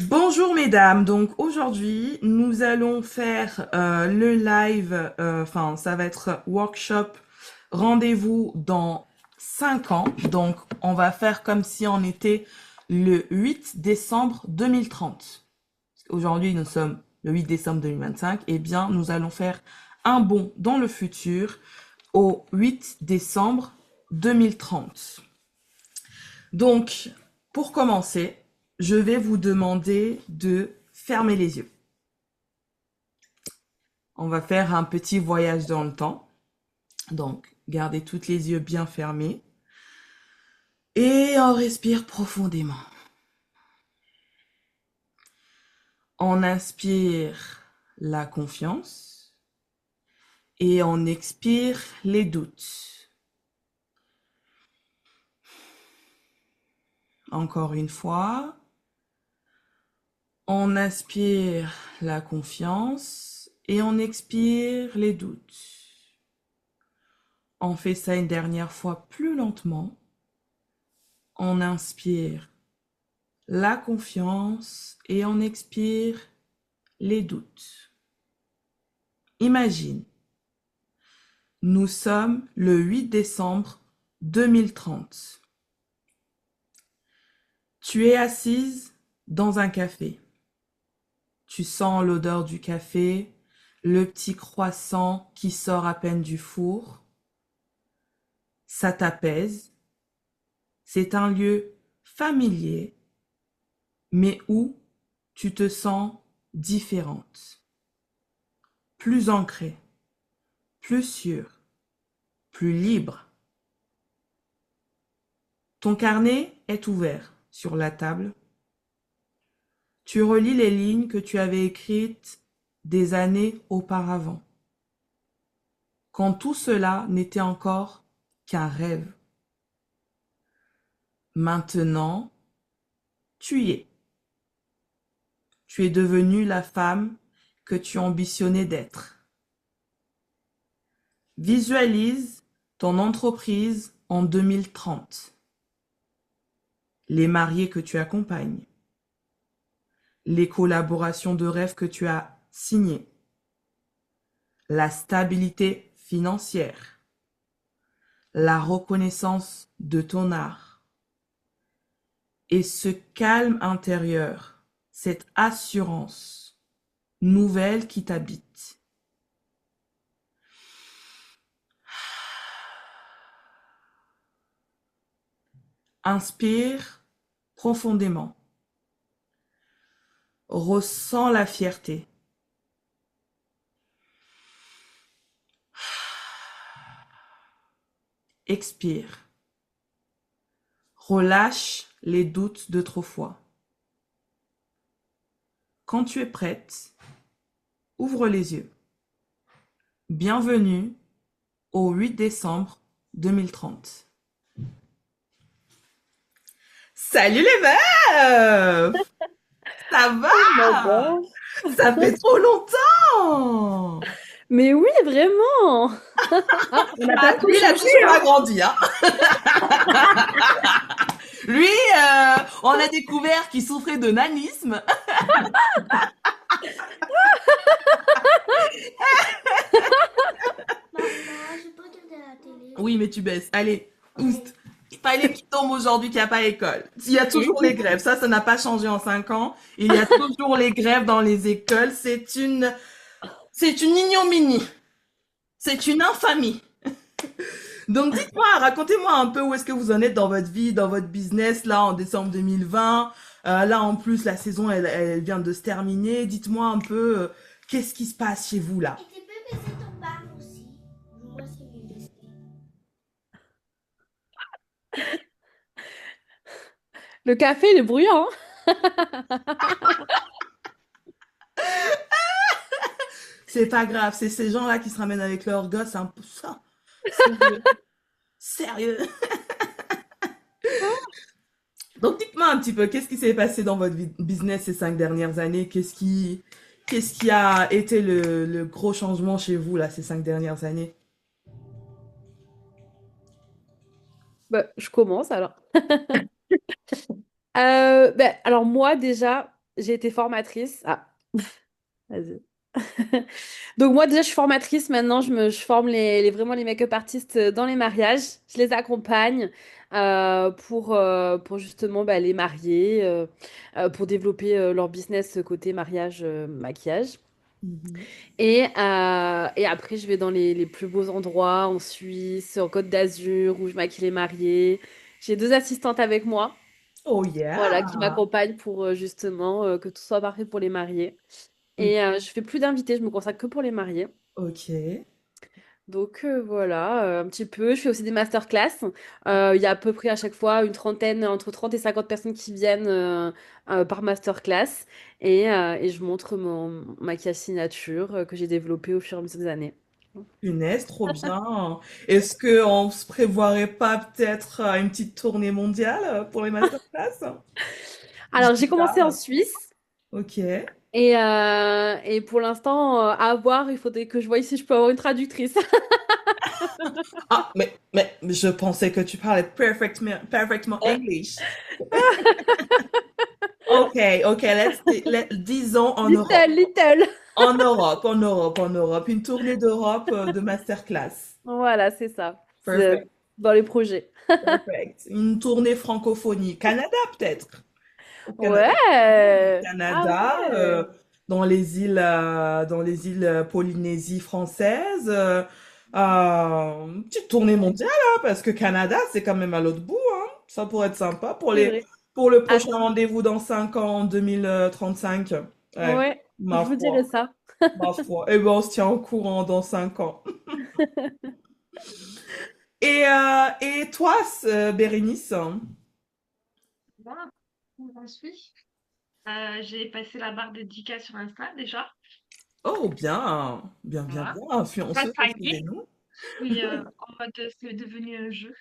Bonjour mesdames, donc aujourd'hui nous allons faire le live, enfin ça va être workshop rendez-vous dans 5 ans, donc on va faire comme si on était le 8 décembre 2030. Aujourd'hui nous sommes le 8 décembre 2025, et bien nous allons faire un bond dans le futur au 8 décembre 2030. Donc, pour commencer, je vais vous demander de fermer les yeux. On va faire un petit voyage dans le temps. Donc, gardez tous les yeux bien fermés et on respire profondément. On inspire la confiance et on expire les doutes. Encore une fois, on inspire la confiance et on expire les doutes. On fait ça une dernière fois plus lentement. On inspire la confiance et on expire les doutes. Imagine, nous sommes le 8 décembre 2030. Tu es assise dans un café. Tu sens l'odeur du café, le petit croissant qui sort à peine du four. Ça t'apaise. C'est un lieu familier, mais où tu te sens différente, plus ancrée, plus sûre, plus libre. Ton carnet est ouvert sur la table. Tu relis les lignes que tu avais écrites des années auparavant, quand tout cela n'était encore qu'un rêve. Maintenant, tu y es. Tu es devenue la femme que tu ambitionnais d'être. Visualise ton entreprise en 2030, les mariés que tu accompagnes, les collaborations de rêve que tu as signées, la stabilité financière, la reconnaissance de ton art et ce calme intérieur, cette assurance nouvelle qui t'habite. Inspire profondément. Ressens la fierté. Expire. Relâche les doutes d'autrefois. Quand tu es prête, ouvre les yeux. Bienvenue au 8 décembre 2030. Salut les meufs! Ça Oh my va? gosh. Ça fait trop longtemps! Mais oui, vraiment. On n'a Ah, pas trop lui, il a changé, toujours hein. pas grandi, hein. Lui, on a découvert qu'il souffrait de nanisme. Oui, mais tu baisses. Allez, oust. Il fallait qu'il tombe aujourd'hui qu'il n'y a pas école. Il y a toujours les grèves. Ça n'a pas changé en 5 ans. Il y a toujours les grèves dans les écoles. C'est une ignominie. C'est une infamie. Donc dites-moi, racontez-moi un peu où est-ce que vous en êtes dans votre vie, dans votre business, là, en décembre 2020. Là, en plus, la saison, elle vient de se terminer. Dites-moi un peu, qu'est-ce qui se passe chez vous, là? Et tu peux baisser ton bar aussi. Moi, c'est mieux baisser. Le café, il est bruyant, hein. C'est pas grave, c'est ces gens-là qui se ramènent avec leurs gosses, un peu ça. Sérieux. Sérieux. Donc dites-moi un petit peu, qu'est-ce qui s'est passé dans votre business ces 5 dernières années? Qu'est-ce qui a été le gros changement chez vous, là, ces 5 dernières années? Bah, je commence alors. Alors moi déjà, j'ai été formatrice. Ah, vas-y. Donc moi déjà je suis formatrice maintenant, je forme vraiment les make-up artistes dans les mariages. Je les accompagne pour justement bah, les marier, pour développer leur business côté mariage, maquillage. Mhm. Et après je vais dans les plus beaux endroits en Suisse, en Côte d'Azur où je maquille les mariés. J'ai deux assistantes avec moi, Oh voilà, qui yeah! m'accompagnent pour justement que tout soit parfait pour les mariés. Ok. Et je fais plus d'invités, je me consacre que pour les mariés. Ok. Donc voilà, un petit peu. Je fais aussi des masterclass. Il y a à peu près à chaque fois une trentaine, entre 30 et 50 personnes qui viennent par masterclass. Et je montre mon maquillage signature que j'ai développé au fur et à mesure des années. Punaise, trop bien. Est-ce qu'on se prévoirait pas peut-être une petite tournée mondiale pour les masterclass? Je Alors j'ai sais commencé en pas. Suisse. Ok. Et pour l'instant, à voir, il faudrait que je voie si je peux avoir une traductrice. Ah, mais je pensais que tu parlais parfaitement English. Ok, ok, disons en Europe. Little, little. En Europe. Une tournée d'Europe de masterclass. Voilà, c'est ça. C'est Perfect, dans les projets. perfect. Une tournée francophonie. Canada, peut-être. Au Canada. Ouais. Ah Canada, ouais. dans les îles Polynésie française. Une petite tournée mondiale, hein, parce que Canada, c'est quand même à l'autre bout, hein. Ça pourrait être sympa C'est vrai. pour le prochain Attends. rendez-vous dans 5 ans, en 2035. Ouais, Ouais, ma je vous dirai foi, ça. ma foi. Eh ben, on se tient au courant dans 5 ans. Et toi, Bérénice? Voilà, où j'en suis. J'ai passé la barre de 10K sur Insta déjà. Oh, bien, bien, bien, Voilà. bien. Ça, Influenceuse, ça y est. suivez-nous. Je suis en mode c'est devenu un jeu.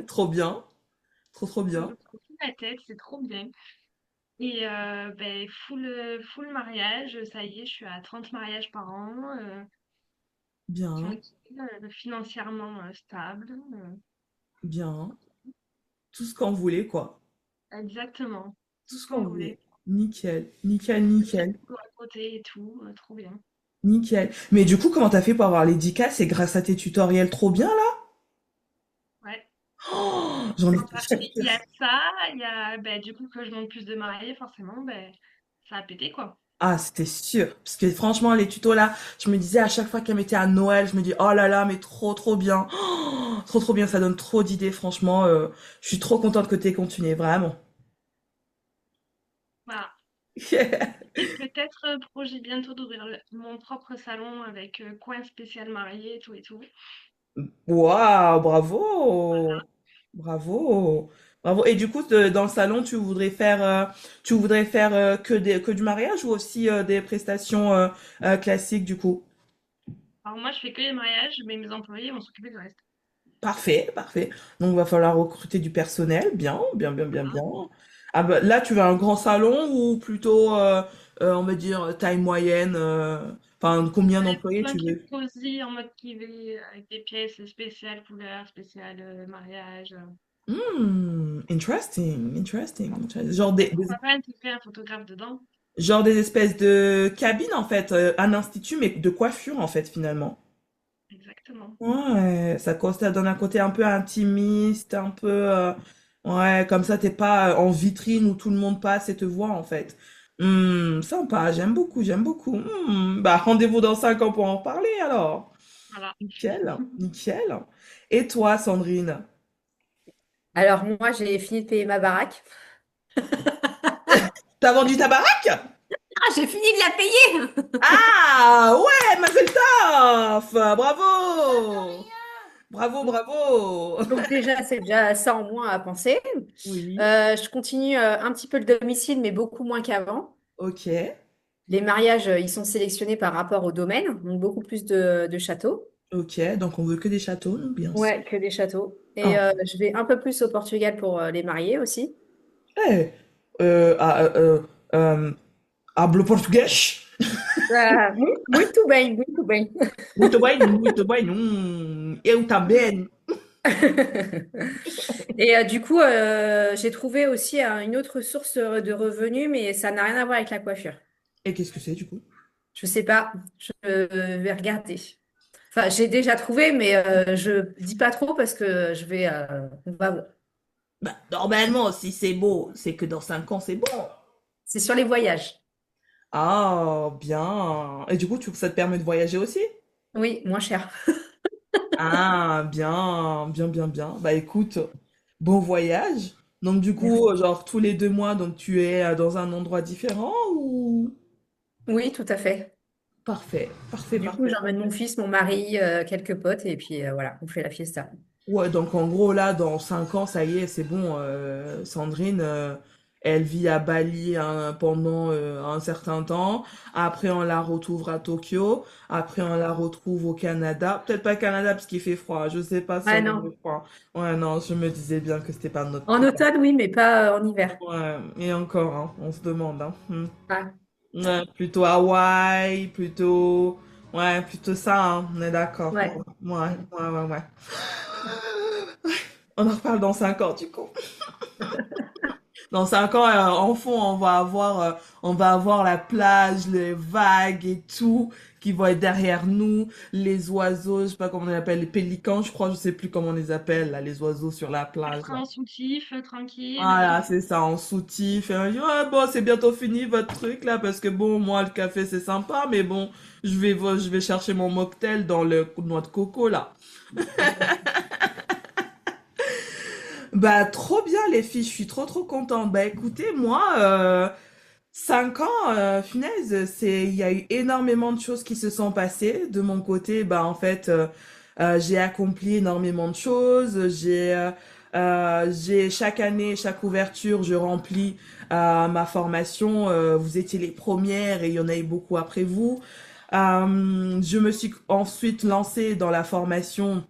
Trop bien, trop, trop Je bien. me prends plus la tête, c'est trop bien. Et ben, full mariage, ça y est, je suis à 30 mariages par an, Bien, tranquille, financièrement stable. bien. Tout ce qu'on voulait, quoi. Exactement. Tout Tout ce ce qu'on qu'on voulait. voulait. Nickel, nickel, J'ai nickel, à côté et tout, trop bien. nickel. Mais du coup, comment t'as fait pour avoir les 10K? C'est grâce à tes tutoriels trop bien, là? Ouais. Oh, j'en En partie, étais... il y a ça, il y a ben, du coup que je monte plus de mariés, forcément, ben, ça a pété quoi. Ah, c'était sûr. Parce que franchement, les tutos, là, je me disais à chaque fois qu'elle mettait à Noël, je me dis, oh là là, mais trop, trop bien. Oh, trop, trop bien. Ça donne trop d'idées, franchement. Je suis trop contente que t'aies continué, vraiment. Voilà. Et peut-être projet bientôt d'ouvrir mon propre salon avec coin spécial marié et tout et tout. Waouh, bravo. Bravo. Bravo. Et du coup, dans le salon, tu voudrais faire que du mariage ou aussi des prestations classiques, du coup? Alors moi je fais que les mariages, mais mes employés vont s'occuper du reste. Parfait, parfait. Donc, il va falloir recruter du personnel. Bien, bien, bien, bien, Voilà. bien. Ah bah, là, tu veux un grand salon ou plutôt, on va dire, taille moyenne enfin, combien d'employés Un tu truc veux? cosy en mode privé avec des pièces spéciales couleurs, spéciales mariage. Interesting, interesting. Pourquoi pas intégrer un photographe dedans? Genre des espèces de cabines, en fait, un institut, mais de coiffure, en fait, finalement. Exactement. Ouais, ça donne un côté un peu intimiste, un peu... ouais, comme ça, t'es pas en vitrine où tout le monde passe et te voit, en fait. Sympa, j'aime beaucoup, j'aime beaucoup. Bah, rendez-vous dans 5 ans pour en parler, alors. Voilà. Nickel, nickel. Et toi, Sandrine? Alors moi, j'ai fini de payer ma baraque. T'as vendu ta baraque? Ah, j'ai fini de la payer! Ah, ouais, Mazel Tov! Bravo! Bravo, bravo! Donc déjà, c'est déjà ça en moins à penser. Oui, Je continue un petit peu le domicile, mais beaucoup moins qu'avant. ok, Les mariages, ils sont sélectionnés par rapport au domaine, donc beaucoup plus de châteaux. ok. Donc, on veut que des châteaux, nous, bien sûr. Ouais, que des châteaux. Et Ah. je vais un peu plus au Portugal pour les mariés aussi. Eh, euh, ah, euh, euh, hablo português? Ah, muito bem, muito bem. Muito bem, muito bem. Eu também. Et du coup, j'ai trouvé aussi une autre source de revenus, mais ça n'a rien à voir avec la coiffure. Et qu'est-ce que c'est du coup? Je sais pas, je vais regarder. Enfin, j'ai déjà trouvé, mais je dis pas trop parce que on va voir. Bah, normalement, si c'est beau, c'est que dans 5 ans, c'est bon. C'est sur les voyages. Ah, bien. Et du coup, ça te permet de voyager aussi? Oui, moins cher. Ah, bien, bien, bien, bien. Bah écoute, bon voyage. Donc du coup, Merci. genre tous les 2 mois, donc tu es dans un endroit différent ou... Oui, tout à fait. Parfait, parfait, Du coup, parfait. j'emmène mon fils, mon mari, quelques potes, et puis voilà, on fait la fiesta. Ouais, donc en gros, là, dans 5 ans, ça y est, c'est bon. Sandrine, elle vit à Bali hein, pendant un certain temps. Après, on la retrouve à Tokyo. Après, on la retrouve au Canada. Peut-être pas Canada parce qu'il fait froid. Je sais pas si Ah on aurait non, froid. Ouais, non, je me disais bien que c'était pas notre en truc. automne, oui, mais pas en hiver. Ouais, et encore, hein, on se demande, hein. Ah, Ouais, plutôt Hawaï, plutôt... Ouais, plutôt ça, hein, on est d'accord. Ouais, ouais. ouais, ouais, ouais. Ouais. On en reparle dans 5 ans, du coup. Dans 5 ans, en fond, on va avoir la plage, les vagues et tout qui vont être derrière nous, les oiseaux, je sais pas comment on les appelle, les pélicans, je crois, je sais plus comment on les appelle, là, les oiseaux sur la Je plage, serai là. en soutif, tranquille. Voilà, c'est ça, en soutif. Et on dit, ouais, bon, c'est bientôt fini votre truc, là, parce que bon, moi, le café, c'est sympa, mais bon, je vais chercher mon mocktail dans le noix de coco, là. Bah, trop bien, les filles, je suis trop, trop contente. Bah, écoutez, moi, 5 ans, punaise, il y a eu énormément de choses qui se sont passées. De mon côté, bah, en fait, j'ai accompli énormément de choses. Chaque année, chaque ouverture, je remplis ma formation. Vous étiez les premières et il y en a eu beaucoup après vous. Je me suis ensuite lancée dans la formation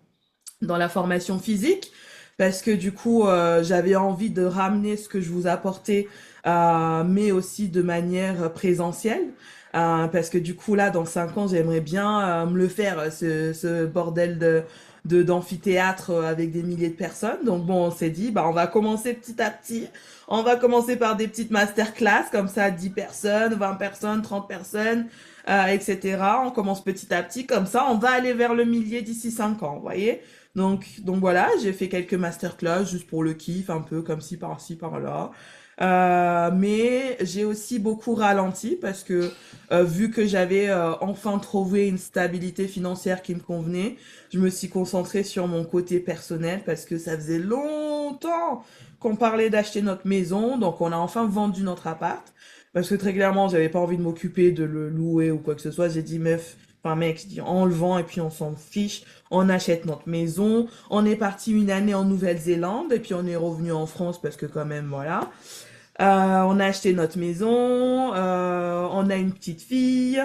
physique parce que du coup j'avais envie de ramener ce que je vous apportais mais aussi de manière présentielle parce que du coup là dans 5 ans j'aimerais bien me le faire ce bordel de d'amphithéâtre avec des milliers de personnes donc bon on s'est dit bah on va commencer petit à petit on va commencer par des petites masterclass comme ça 10 personnes 20 personnes 30 personnes etc. On commence petit à petit comme ça on va aller vers le millier d'ici 5 ans vous voyez donc voilà, j'ai fait quelques masterclass juste pour le kiff, un peu comme ci, par-là. Mais j'ai aussi beaucoup ralenti parce que vu que j'avais enfin trouvé une stabilité financière qui me convenait, je me suis concentrée sur mon côté personnel parce que ça faisait longtemps qu'on parlait d'acheter notre maison, donc on a enfin vendu notre appart. Parce que très clairement, j'avais pas envie de m'occuper de le louer ou quoi que ce soit. J'ai dit, meuf, enfin mec, je dis, on le vend et puis on s'en fiche. On achète notre maison. On est parti une année en Nouvelle-Zélande et puis on est revenu en France parce que quand même, voilà. On a acheté notre maison. On a une petite fille.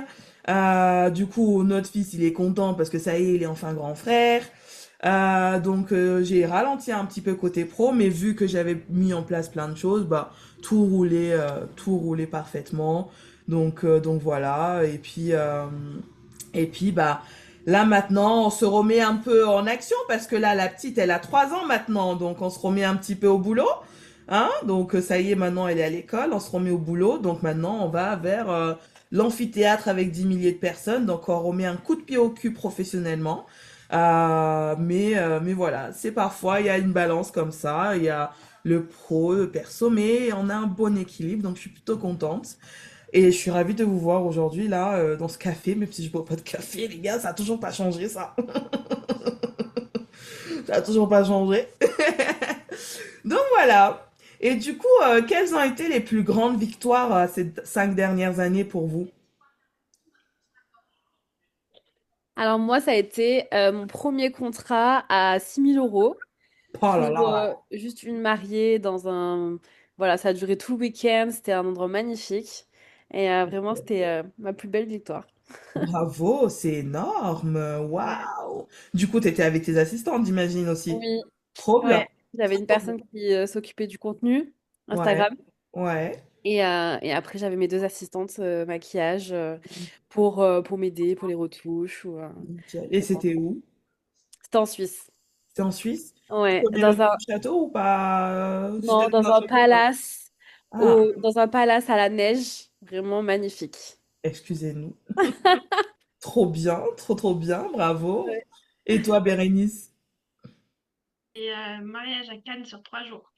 Du coup, notre fils, il est content parce que ça y est, il est enfin grand frère. Donc j'ai ralenti un petit peu côté pro, mais vu que j'avais mis en place plein de choses, bah tout roulait parfaitement. Donc voilà. Et puis bah là maintenant, on se remet un peu en action parce que là la petite, elle a 3 ans maintenant, donc on se remet un petit peu au boulot. Hein? Donc ça y est, maintenant elle est à l'école, on se remet au boulot. Donc maintenant on va vers l'amphithéâtre avec 10 milliers de personnes. Donc on remet un coup de pied au cul professionnellement. Mais voilà, c'est parfois il y a une balance comme ça. Il y a le pro, le perso, mais on a un bon équilibre. Donc je suis plutôt contente. Et je suis ravie de vous voir aujourd'hui là dans ce café, même si je bois pas de café, les gars, ça a toujours pas changé ça. Ça a toujours pas changé. Donc voilà. Et du coup, quelles ont été les plus grandes victoires ces 5 dernières années pour vous? Alors moi, ça a été mon premier contrat à 6 000 € Oh là pour là. juste une mariée dans un... Voilà, ça a duré tout le week-end, c'était un endroit magnifique. Et vraiment, c'était ma plus belle victoire. Bravo, c'est énorme. Ouais. Waouh. Du coup, t'étais avec tes assistantes, j'imagine aussi. Oui, Trop bien. ouais. J'avais une Trop bien. personne qui s'occupait du contenu Ouais. Instagram. Ouais. Et après, j'avais mes deux assistantes maquillage pour m'aider pour les retouches. Nickel. Et Voilà. c'était où? C'était en Suisse. C'est en Suisse? Tu Ouais, connais le nom du château ou pas? Je t'ai non, dans un château ou pas? Ah, dans un palace à la neige, vraiment magnifique. excusez-nous. Trop bien, trop bien, bravo. Ouais. Et toi, Bérénice? Et mariage à Cannes sur 3 jours.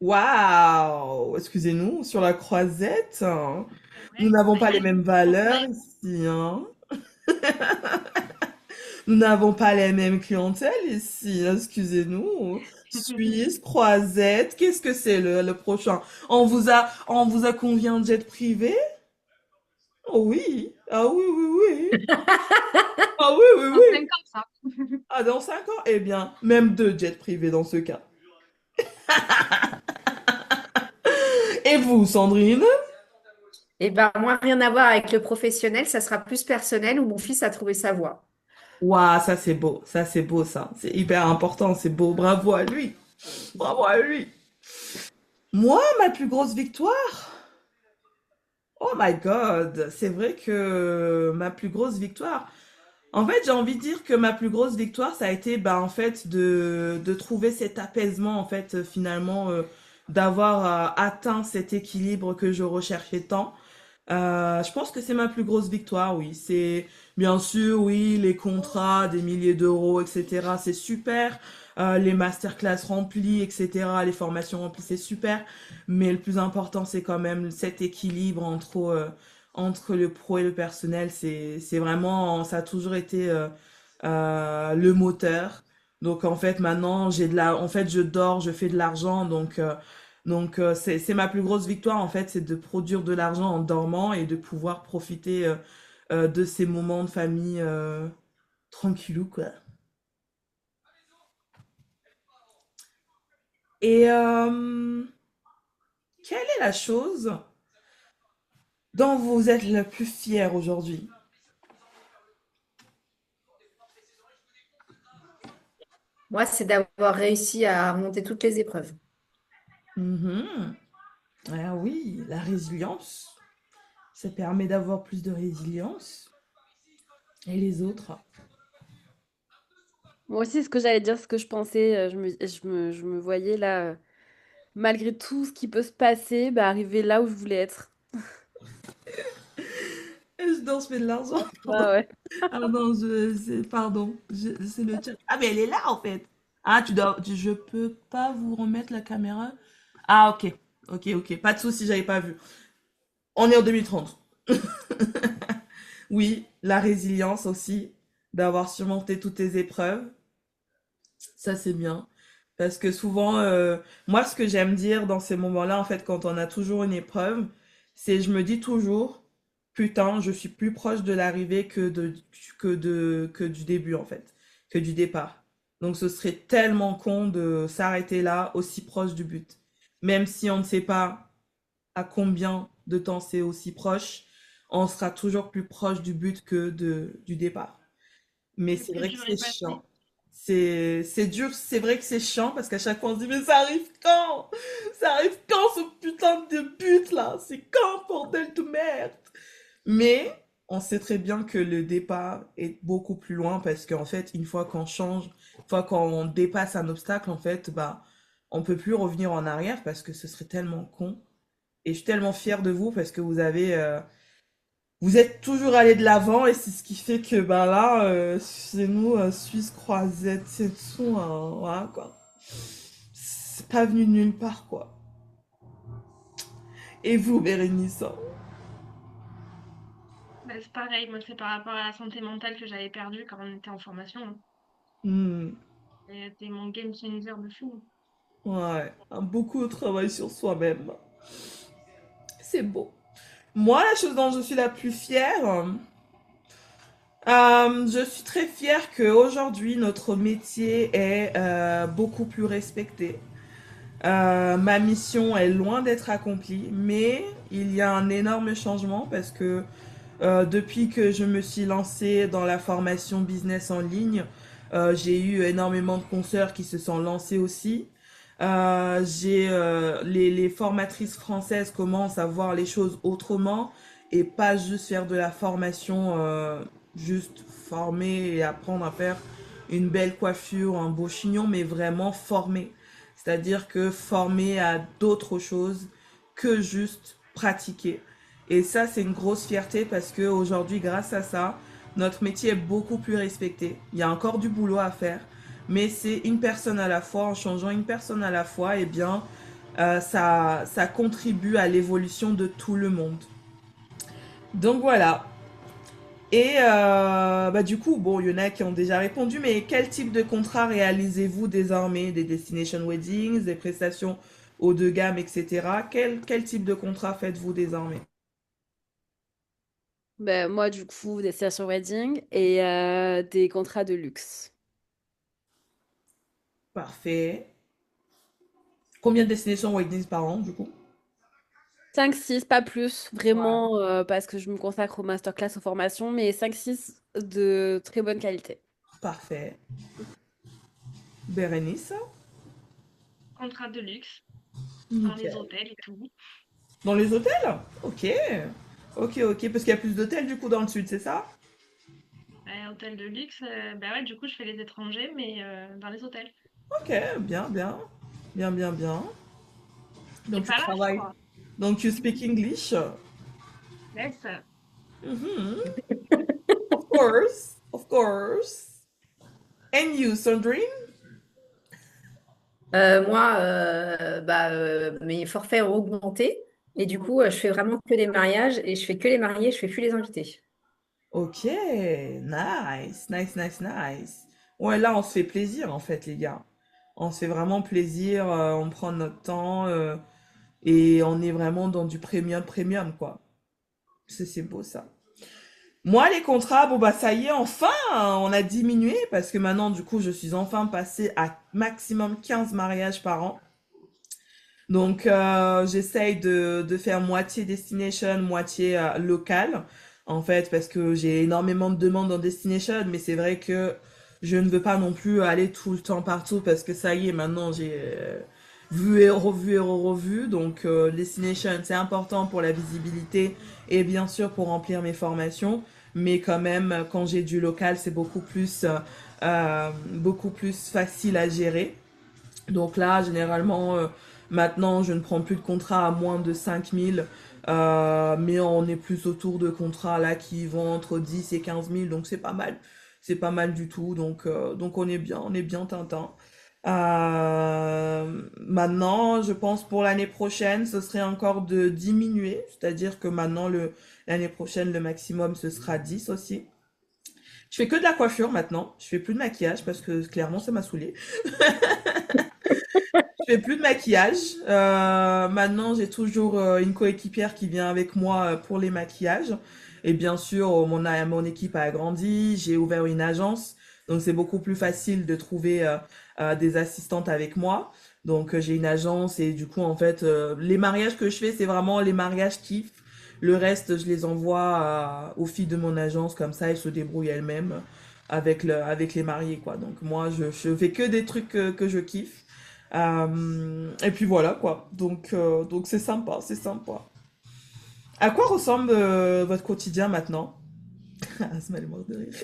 Waouh! Excusez-nous, sur la croisette, hein. Nous Ouais. n'avons pas les mêmes valeurs ici, hein. Nous n'avons pas les mêmes clientèles ici, excusez-nous. Suisse, croisette, qu'est-ce que c'est le prochain? On vous a convié un jet privé? Oh oui, ah oui, oui, oui. Ah oui, oui, En oui. 5 ans, ça. Ah, dans 5 ans? Eh bien, même 2 jets privés dans ce cas. Et vous, Sandrine? Et ben moi, rien à voir avec le professionnel, ça sera plus personnel où mon fils a trouvé sa voie. Waouh, ça c'est beau ça. C'est hyper important, c'est beau. Bravo à lui. Bravo à lui. Moi, ma plus grosse victoire? Oh my God, c'est vrai que ma plus grosse victoire. En fait, j'ai envie de dire que ma plus grosse victoire, ça a été, bah, en fait, de trouver cet apaisement, en fait, finalement, d'avoir atteint cet équilibre que je recherchais tant. Je pense que c'est ma plus grosse victoire, oui. C'est bien sûr, oui, les contrats, des milliers d'euros, etc. C'est super. Les masterclass remplies, etc. Les formations remplies, c'est super. Mais le plus important, c'est quand même cet équilibre entre le pro et le personnel. C'est vraiment, ça a toujours été le moteur. Donc en fait, maintenant, en fait, je dors, je fais de l'argent, donc c'est ma plus grosse victoire en fait, c'est de produire de l'argent en dormant et de pouvoir profiter de ces moments de famille tranquillou quoi. Et quelle est la chose dont vous êtes le plus fier aujourd'hui? Moi, c'est d'avoir réussi à remonter toutes les épreuves. Mhm. Ah oui, la résilience, ça permet d'avoir plus de résilience. Et les autres? Moi aussi, ce que j'allais dire, ce que je pensais, je me voyais là, malgré tout ce qui peut se passer, bah, arriver là où je voulais être. Je danse, mais de l'argent. Ah ouais. Ah non, pardon, c'est le chat. Ah, mais elle est là en fait. Ah, je peux pas vous remettre la caméra. Ah, ok, ok, pas de souci, j'avais pas vu. On est en 2030. Oui, la résilience aussi, d'avoir surmonté toutes tes épreuves, ça c'est bien. Parce que souvent, moi ce que j'aime dire dans ces moments-là, en fait, quand on a toujours une épreuve, c'est je me dis toujours, putain, je suis plus proche de l'arrivée que du début, en fait, que du départ. Donc ce serait tellement con de s'arrêter là, aussi proche du but. Même si on ne sait pas à combien de temps c'est aussi proche, on sera toujours plus proche du but du départ. Mais Le c'est plus vrai que dur c'est est passé. chiant. C'est dur, c'est vrai que c'est chiant parce qu'à chaque fois on se dit mais ça arrive quand? Ça arrive quand ce putain de but là? C'est quand bordel de merde? Mais on sait très bien que le départ est beaucoup plus loin parce qu'en fait une fois qu'on change, une fois qu'on dépasse un obstacle en fait bah on peut plus revenir en arrière parce que ce serait tellement con. Et je suis tellement fière de vous parce que vous êtes toujours allé de l'avant et c'est ce qui fait que ben là, chez nous, Suisse croisette, c'est tout, voilà quoi. C'est pas venu de nulle part quoi. Et vous, Bérénice? Bah, c'est pareil, moi c'est par rapport à la santé mentale que j'avais perdue quand on était en formation, hein. Hmm, C'était mon game changer de fou. ouais, beaucoup de travail sur soi-même. C'est beau. Moi, la chose dont je suis la plus fière, je suis très fière qu'aujourd'hui, notre métier est beaucoup plus respecté. Ma mission est loin d'être accomplie, mais il y a un énorme changement parce que depuis que je me suis lancée dans la formation business en ligne, j'ai eu énormément de consoeurs qui se sont lancés aussi. Les formatrices françaises commencent à voir les choses autrement et pas juste faire de la formation, juste former et apprendre à faire une belle coiffure, un beau chignon, mais vraiment formé. C'est-à-dire que formé à d'autres choses que juste pratiquer. Et ça, c'est une grosse fierté parce que aujourd'hui, grâce à ça, notre métier est beaucoup plus respecté. Il y a encore du boulot à faire, mais c'est une personne à la fois. En changeant une personne à la fois, eh bien, ça contribue à l'évolution de tout le monde. Donc voilà. Et bah du coup, bon, il y en a qui ont déjà répondu, mais quel type de contrat réalisez-vous désormais? Des destination weddings, des prestations haut de gamme, etc. Quel type de contrat faites-vous désormais? Ben, moi, du coup, des stations wedding et des contrats de luxe. Parfait. Combien de destinations weddings par an, du coup? 5 6 pas plus, Ouais. vraiment, parce que je me consacre aux masterclass, aux formations, mais 5 6 de très bonne qualité. Parfait. Bérénice? Contrat de luxe dans les Nickel. hôtels et tout. Dans les hôtels? Ok. Ok, ok. Parce qu'il y a plus d'hôtels, du coup, dans le sud, c'est ça? Hôtel de luxe, bah ouais, du coup, je fais les étrangers, mais dans les hôtels. Ok, bien, bien. Bien, bien, bien. Et Donc, tu Palace, travailles. quoi. Donc, tu speak English? Yes. Mhm. Of course, of course. And you, Sandrine? Moi, mes forfaits ont augmenté et du coup, je fais vraiment que des mariages et je fais que les mariés, je fais plus les invités. Ok, nice, nice, nice, nice. Ouais, là, on se fait plaisir, en fait, les gars. On se fait vraiment plaisir, on prend notre temps, et on est vraiment dans du premium, premium, quoi. C'est beau, ça. Moi, les contrats, bon, bah, ça y est, enfin, on a diminué, parce que maintenant, du coup, je suis enfin passée à maximum 15 mariages par an. Donc, j'essaye de faire moitié destination, moitié local, en fait, parce que j'ai énormément de demandes en destination, mais c'est vrai que je ne veux pas non plus aller tout le temps partout, parce que ça y est, maintenant, j'ai vu et revu. Donc, destination, c'est important pour la visibilité et bien sûr pour remplir mes formations, mais quand même, quand j'ai du local, c'est beaucoup plus facile à gérer. Donc là, généralement, maintenant, je ne prends plus de contrats à moins de 5000, mais on est plus autour de contrats là qui vont entre 10 et 15 000, donc c'est pas mal. C'est pas mal du tout, donc on est bien Tintin. Maintenant, je pense pour l'année prochaine, ce serait encore de diminuer, c'est-à-dire que maintenant, l'année prochaine, le maximum, ce sera 10 aussi. Je fais que de la coiffure maintenant, je fais plus de maquillage parce que clairement, ça m'a saoulée. Je fais plus de maquillage. Maintenant, j'ai toujours une coéquipière qui vient avec moi pour les maquillages. Et bien sûr, mon équipe a agrandi. J'ai ouvert une agence. Donc, c'est beaucoup plus facile de trouver des assistantes avec moi. Donc, j'ai une agence et du coup, en fait, les mariages que je fais, c'est vraiment les mariages kiff. Le reste, je les envoie aux filles de mon agence. Comme ça, elles se débrouillent elles-mêmes avec les mariés, quoi. Donc, moi, je fais que des trucs que je kiffe. Et puis voilà quoi. Donc c'est sympa, c'est sympa. À quoi ressemble votre quotidien maintenant? Asma elle est morte de rire.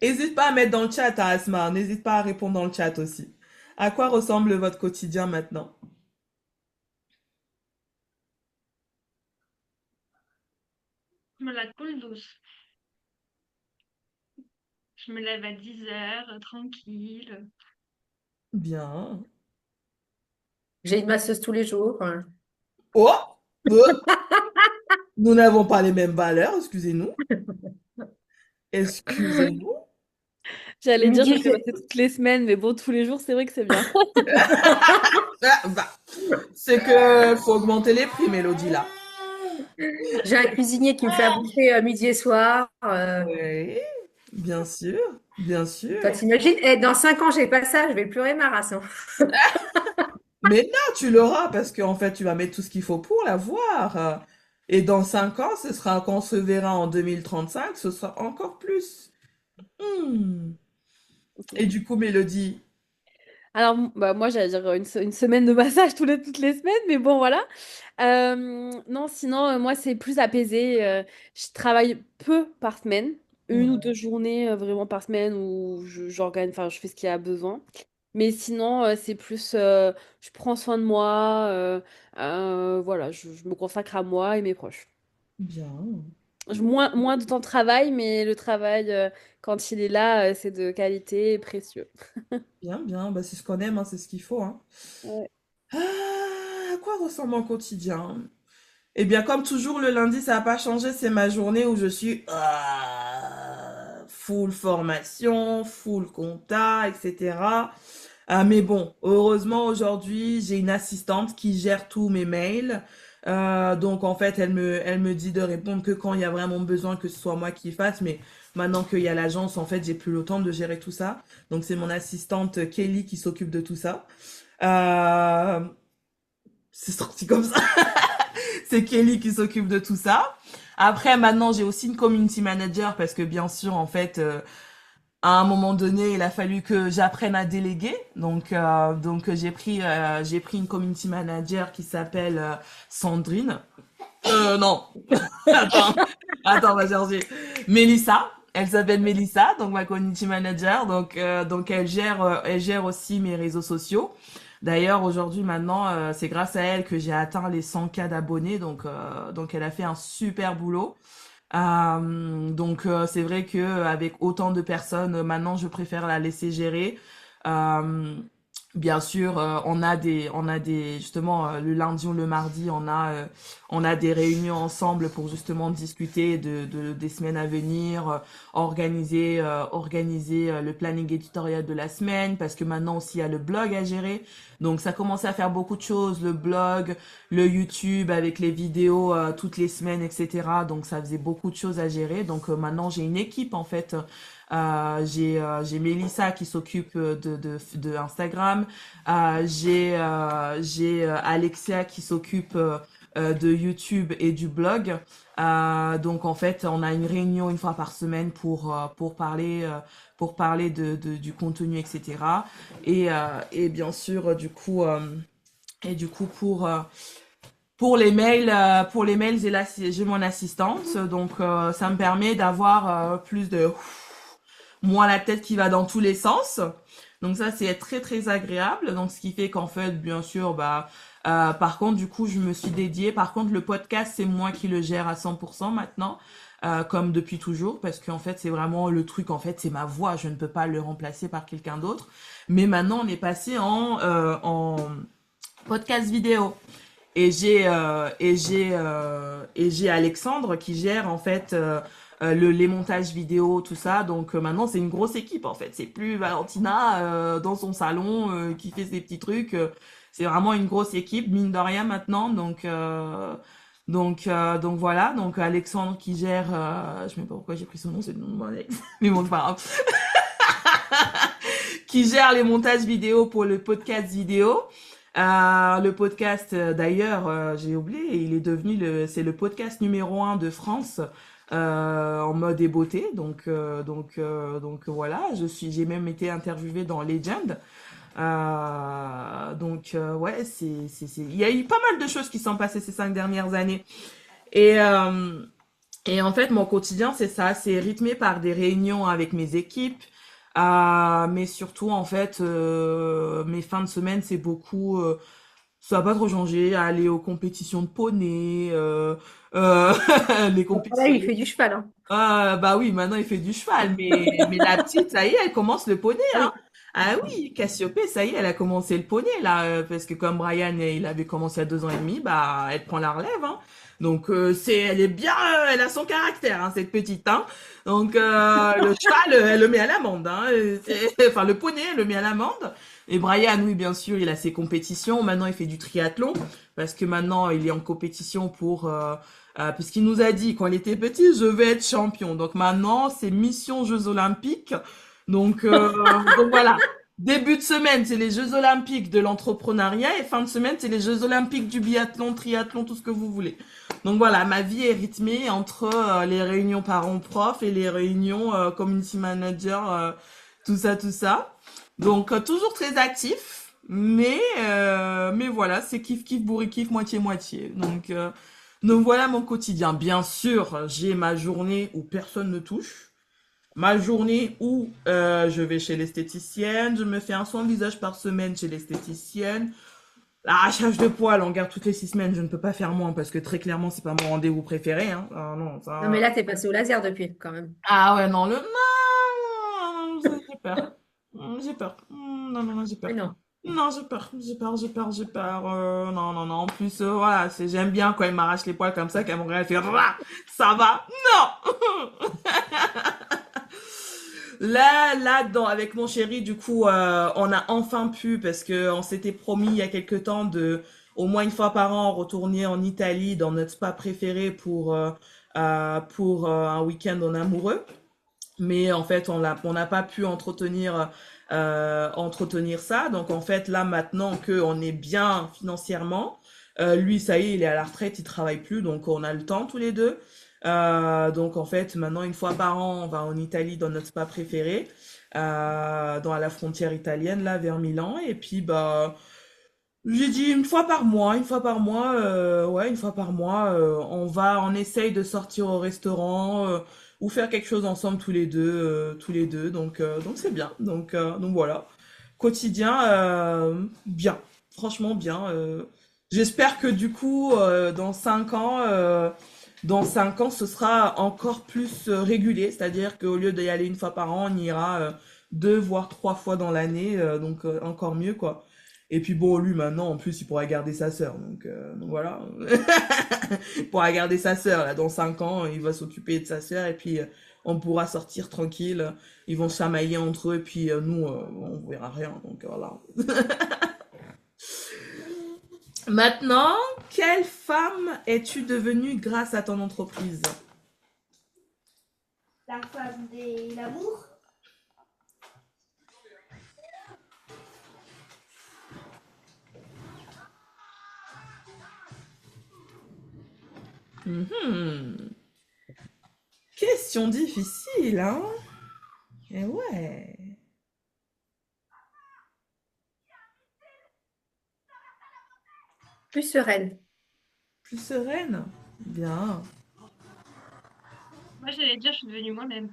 N'hésite pas à mettre dans le chat, hein, Asma. N'hésite pas à répondre dans le chat aussi. À quoi ressemble votre quotidien maintenant? Je me la coule douce. Je me lève à 10 heures, tranquille. Bien. J'ai une masseuse tous les jours. Oh! Oh, nous n'avons pas les mêmes valeurs, excusez-nous. Excusez-nous. J'allais dire, je Midi, me fais passer toutes les semaines, mais bon, tous les jours, c'est vrai que c'est bien. Ah, bah, c'est que faut augmenter les prix, Mélodie, là. j'ai un cuisinier qui me fait à bouffer midi et soir. Oui, bien sûr, bien Toi, sûr. t'imagines, dans 5 ans, j'ai pas ça, je vais pleurer ma race, hein. Mais non, tu l'auras parce qu'en fait, tu vas mettre tout ce qu'il faut pour l'avoir. Et dans 5 ans, ce sera quand on se verra en 2035, ce sera encore plus. Hmm. Et du coup, Mélodie, Alors, bah, moi, j'allais dire une semaine de massage toutes les semaines, mais bon, voilà. Non, sinon, moi, c'est plus apaisé. Je travaille peu par semaine, une ou Ouais. deux journées vraiment par semaine où j'organise, enfin, je fais ce qu'il y a besoin. Mais sinon, c'est plus, je prends soin de moi, voilà, je me consacre à moi et mes proches. Bien. Moins de temps de travail, mais le travail, quand il est là, c'est de qualité et précieux. Bien, bien. Bah, c'est ce qu'on aime, hein, c'est ce qu'il faut, hein. Ouais. À quoi ressemble mon quotidien? Eh bien, comme toujours, le lundi, ça n'a pas changé. C'est ma journée où je suis full formation, full compta, etc. Mais bon, heureusement, aujourd'hui, j'ai une assistante qui gère tous mes mails. Donc, en fait, elle me dit de répondre que quand il y a vraiment besoin que ce soit moi qui fasse. Mais maintenant qu'il y a l'agence, en fait, j'ai plus le temps de gérer tout ça. Donc, c'est mon assistante Kelly qui s'occupe de tout ça. Euh, c'est sorti comme ça. C'est Kelly qui s'occupe de tout ça. Après, maintenant, j'ai aussi une community manager parce que bien sûr, en fait, à un moment donné, il a fallu que j'apprenne à déléguer. Donc j'ai pris une community manager qui s'appelle Sandrine. Non, attends, attends, on va chercher. Mélissa. Elle s'appelle Mélissa, donc ma community manager. Donc elle gère aussi mes réseaux sociaux. D'ailleurs, aujourd'hui, maintenant, c'est grâce à elle que j'ai atteint les 100K d'abonnés. Donc elle a fait un super boulot. C'est vrai que avec autant de personnes, maintenant, je préfère la laisser gérer. Euh, Bien sûr, on a des, justement, le lundi ou le mardi, on a des réunions ensemble pour justement discuter des semaines à venir, organiser le planning éditorial de la semaine, parce que maintenant aussi il y a le blog à gérer. Donc ça commençait à faire beaucoup de choses, le blog, le YouTube avec les vidéos toutes les semaines, etc. Donc ça faisait beaucoup de choses à gérer. Donc maintenant j'ai une équipe en fait. J'ai Mélissa qui s'occupe de Instagram. J'ai Alexia qui s'occupe de YouTube et du blog. Donc en fait, on a une réunion une fois par semaine pour parler du contenu, etc. Et bien sûr, du coup pour les mails, j'ai mon assistante. Donc ça me permet d'avoir plus de moins la tête qui va dans tous les sens. Donc ça, c'est très très agréable. Donc ce qui fait qu'en fait, bien sûr, par contre, du coup, je me suis dédiée. Par contre, le podcast, c'est moi qui le gère à 100% maintenant, comme depuis toujours, parce qu'en fait, c'est vraiment le truc. En fait, c'est ma voix. Je ne peux pas le remplacer par quelqu'un d'autre. Mais maintenant, on est passé en podcast vidéo. Et j'ai Alexandre qui gère en fait les montages vidéo, tout ça. Donc maintenant, c'est une grosse équipe en fait. C'est plus Valentina dans son salon qui fait ses petits trucs. C'est vraiment une grosse équipe, mine de rien maintenant. Donc voilà. Donc Alexandre qui gère, je sais même pas pourquoi j'ai pris son nom, c'est le nom de mon ex. Mais bon, c'est pas grave. Qui gère les montages vidéo pour le podcast vidéo. Le podcast, d'ailleurs, j'ai oublié, c'est le podcast numéro 1 de France en mode et beauté. Donc voilà, j'ai même été interviewée dans Legend. Ouais, il y a eu pas mal de choses qui sont passées ces 5 dernières années. Et, euh, et en fait, mon quotidien, c'est ça, c'est rythmé par des réunions avec mes équipes. Mais surtout, en fait, mes fins de semaine, c'est beaucoup ça va pas trop changer, aller aux compétitions de poney, euh, les Là, compétitions. il fait du cheval, hein. Bah oui, maintenant il fait du cheval, mais la petite, ça y est, elle commence le poney, Ah hein. oui. Ah oui, Cassiopée, ça y est, elle a commencé le poney, là, parce que comme Brian, il avait commencé à 2 ans et demi, bah, elle prend la relève, hein. Donc, elle est bien, elle a son caractère, hein, cette petite, hein. Donc, le cheval, elle le met à l'amende, hein. Enfin, le poney, elle le met à l'amende. Et Brian, oui, bien sûr, il a ses compétitions. Maintenant, il fait du triathlon, parce que maintenant, il est en compétition puisqu'il nous a dit, quand il était petit, je vais être champion. Donc maintenant, c'est mission Jeux Olympiques. Donc voilà. Début de semaine, c'est les Jeux Olympiques de l'entrepreneuriat et fin de semaine, c'est les Jeux Olympiques du biathlon, triathlon, tout ce que vous voulez. Donc voilà, ma vie est rythmée entre les réunions parents-prof et les réunions community manager, tout ça, tout ça. Donc, toujours très actif, mais voilà, c'est kiff kiff bourri kiff moitié moitié. Donc voilà mon quotidien. Bien sûr, j'ai ma journée où personne ne touche. Ma journée où je vais chez l'esthéticienne, je me fais un soin de visage par semaine chez l'esthéticienne. L'arrachage de poils, on garde toutes les 6 semaines, je ne peux pas faire moins parce que très clairement, c'est pas mon rendez-vous préféré, hein. Ah non, Non, mais ça. là, t'es passé au laser depuis, quand même. Ah ouais, non, non, j'ai peur. J'ai peur. Non, non, non, j'ai Mais peur. non. Non, j'ai peur. Non, non, non. En plus, voilà, j'aime bien quand elle m'arrache les poils comme ça, qu'elle me regarde, elle fait, Rah, ça va? Non! Avec mon chéri, du coup, on a enfin pu, parce que on s'était promis il y a quelque temps de, au moins une fois par an, retourner en Italie dans notre spa préféré pour un week-end en amoureux. Mais en fait, on n'a pas pu entretenir ça. Donc en fait, là maintenant que on est bien financièrement, lui, ça y est, il est à la retraite, il travaille plus, donc on a le temps tous les deux. Donc en fait, maintenant une fois par an, on va en Italie dans notre spa préféré, dans la frontière italienne là vers Milan. Et puis bah, j'ai dit une fois par mois, ouais, une fois par mois, on essaye de sortir au restaurant ou faire quelque chose ensemble tous les deux. Donc c'est bien. Donc voilà, quotidien, bien, franchement bien. J'espère que du coup, dans 5 ans, ce sera encore plus régulier, c'est-à-dire qu'au lieu d'y aller une fois par an, on ira 2 voire 3 fois dans l'année, encore mieux quoi. Et puis bon, lui maintenant, en plus, il pourra garder sa sœur. Donc voilà. Il pourra garder sa sœur, là, dans 5 ans, il va s'occuper de sa sœur et puis on pourra sortir tranquille. Ils vont se chamailler entre eux et puis nous, on verra rien. Donc voilà. Maintenant, quelle femme es-tu devenue grâce à ton entreprise? La femme de l'amour. Mhm. Question difficile, hein? Eh ouais. Plus sereine. Plus sereine? Bien. Moi, j'allais dire, je suis devenue moi-même.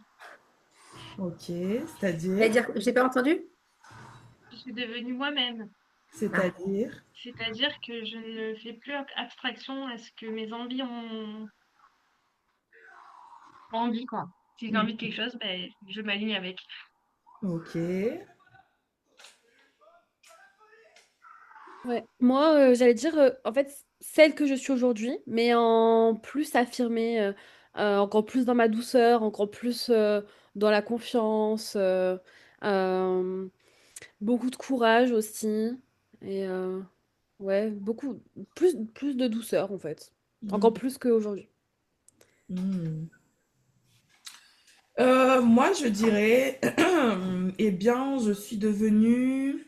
Ok. C'est-à-dire? C'est-à-dire, j'ai pas entendu? Je suis devenue moi-même. Ah, C'est-à-dire? C'est-à-dire que je ne fais plus abstraction à ce que mes envies ont envie, quoi. Si j'ai envie de quelque chose, ben, je m'aligne avec. Ok. Ouais. Moi, j'allais dire, en fait, celle que je suis aujourd'hui, mais en plus affirmée, encore plus dans ma douceur, encore plus dans la confiance, euh, beaucoup de courage aussi, et ouais, plus de douceur en fait, encore Mm. plus qu'aujourd'hui. Mm. Moi, je dirais, eh bien, je suis devenue,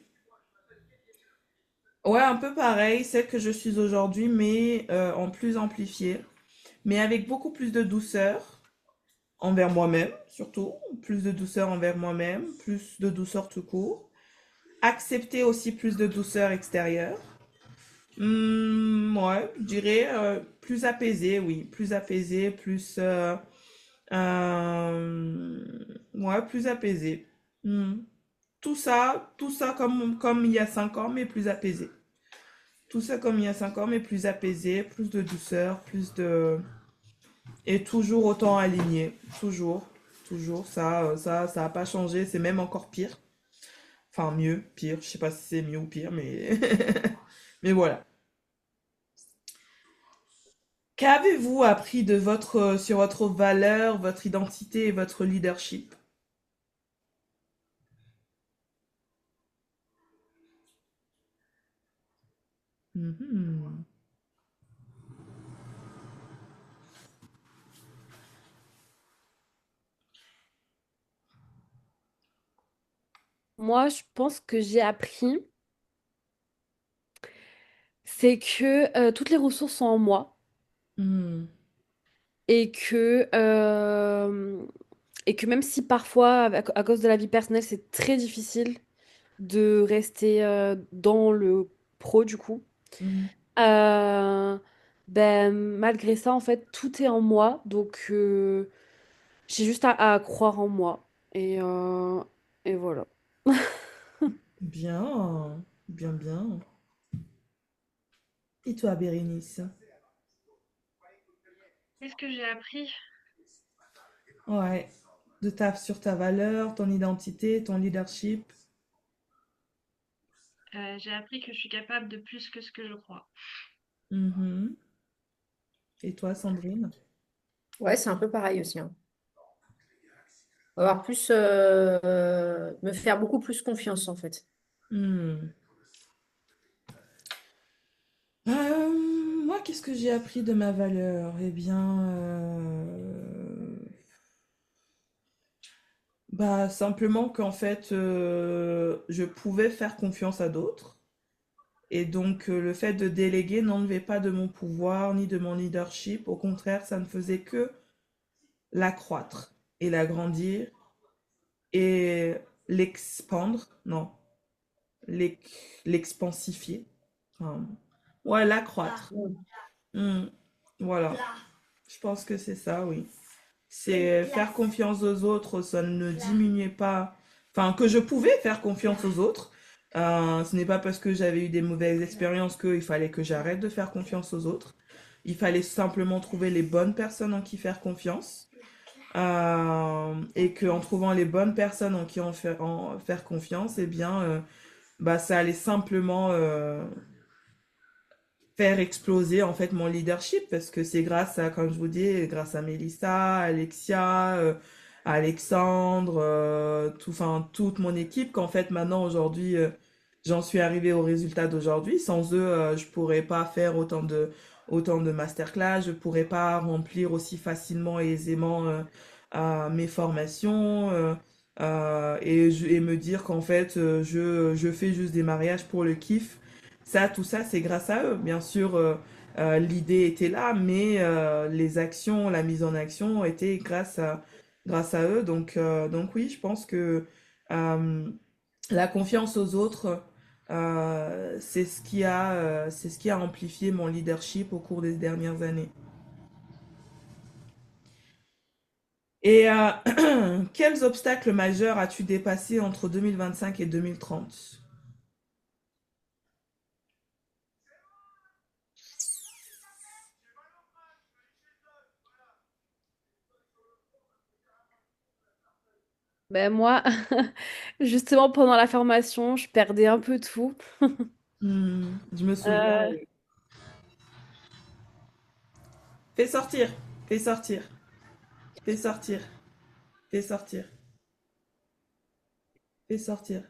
ouais, un peu pareil, celle que je suis aujourd'hui, mais en plus amplifiée, mais avec beaucoup plus de douceur envers moi-même, surtout, plus de douceur envers moi-même, plus de douceur tout court, accepter aussi plus de douceur extérieure. Ouais, je dirais plus apaisé, oui, plus apaisé, euh, ouais, plus apaisé. Hmm. Tout ça comme il y a 5 ans, mais plus apaisé. Tout ça comme il y a 5 ans, mais plus apaisé, plus de douceur, et toujours autant aligné. Toujours, toujours. Ça a pas changé. C'est même encore pire. Enfin, mieux, pire. Je sais pas si c'est mieux ou pire, mais, mais voilà. Qu'avez-vous appris sur votre valeur, votre identité et votre leadership? Mhm. Moi, je pense que j'ai appris, c'est que toutes les ressources sont en moi Mhm. et que même si parfois, à cause de la vie personnelle, c'est très difficile, de rester dans le pro du coup. Mhm. Euh, ben, malgré ça, en fait, tout est en moi. Donc, j'ai juste à croire en moi. Et voilà. Bien, bien, bien. Et toi, Bérénice? Qu'est-ce que j'ai appris? Ouais. Sur ta valeur, ton identité, ton leadership. J'ai appris que je suis capable de plus que ce que je crois. Mhm. Et toi, Sandrine? Ouais, c'est un peu pareil aussi, hein. Avoir plus, me faire beaucoup plus confiance en fait. Hmm. Moi, qu'est-ce que j'ai appris de ma valeur? Eh bien, bah, simplement qu'en fait, je pouvais faire confiance à d'autres. Et donc, le fait de déléguer n'enlevait pas de mon pouvoir ni de mon leadership. Au contraire, ça ne faisait que l'accroître et l'agrandir et l'expandre. Non, l'expansifier. Enfin, ouais, l'accroître. Mm. Hmm, voilà. Plat. Je pense que c'est ça, oui. C'est faire confiance aux autres, ça ne diminuait pas. Enfin, que je pouvais faire confiance aux autres. Ce n'est pas parce que j'avais eu des mauvaises expériences qu'il fallait que j'arrête de faire confiance aux autres. Il fallait simplement trouver les bonnes personnes en qui faire confiance. Et qu'en trouvant les bonnes personnes en qui en faire confiance, eh bien, bah, ça allait simplement faire exploser en fait mon leadership parce que c'est grâce à, comme je vous dis, grâce à Mélissa, Alexia, Alexandre, toute mon équipe qu'en fait maintenant aujourd'hui j'en suis arrivée au résultat d'aujourd'hui. Sans eux, je pourrais pas faire autant de masterclass, je pourrais pas remplir aussi facilement et aisément mes formations. Et me dire qu'en fait je fais juste des mariages pour le kiff, ça, tout ça, c'est grâce à eux. Bien sûr, l'idée était là, mais les actions, la mise en action était grâce à eux. Donc oui, je pense que euh, la confiance aux autres, c'est ce qui a amplifié mon leadership au cours des dernières années. Et quels obstacles majeurs as-tu dépassés entre 2025 et 2030? Ben moi, justement, pendant la formation, je perdais un peu tout. Je me souviens, Euh, oui. Fais sortir, fais sortir, fais sortir. Fais sortir. Fais sortir.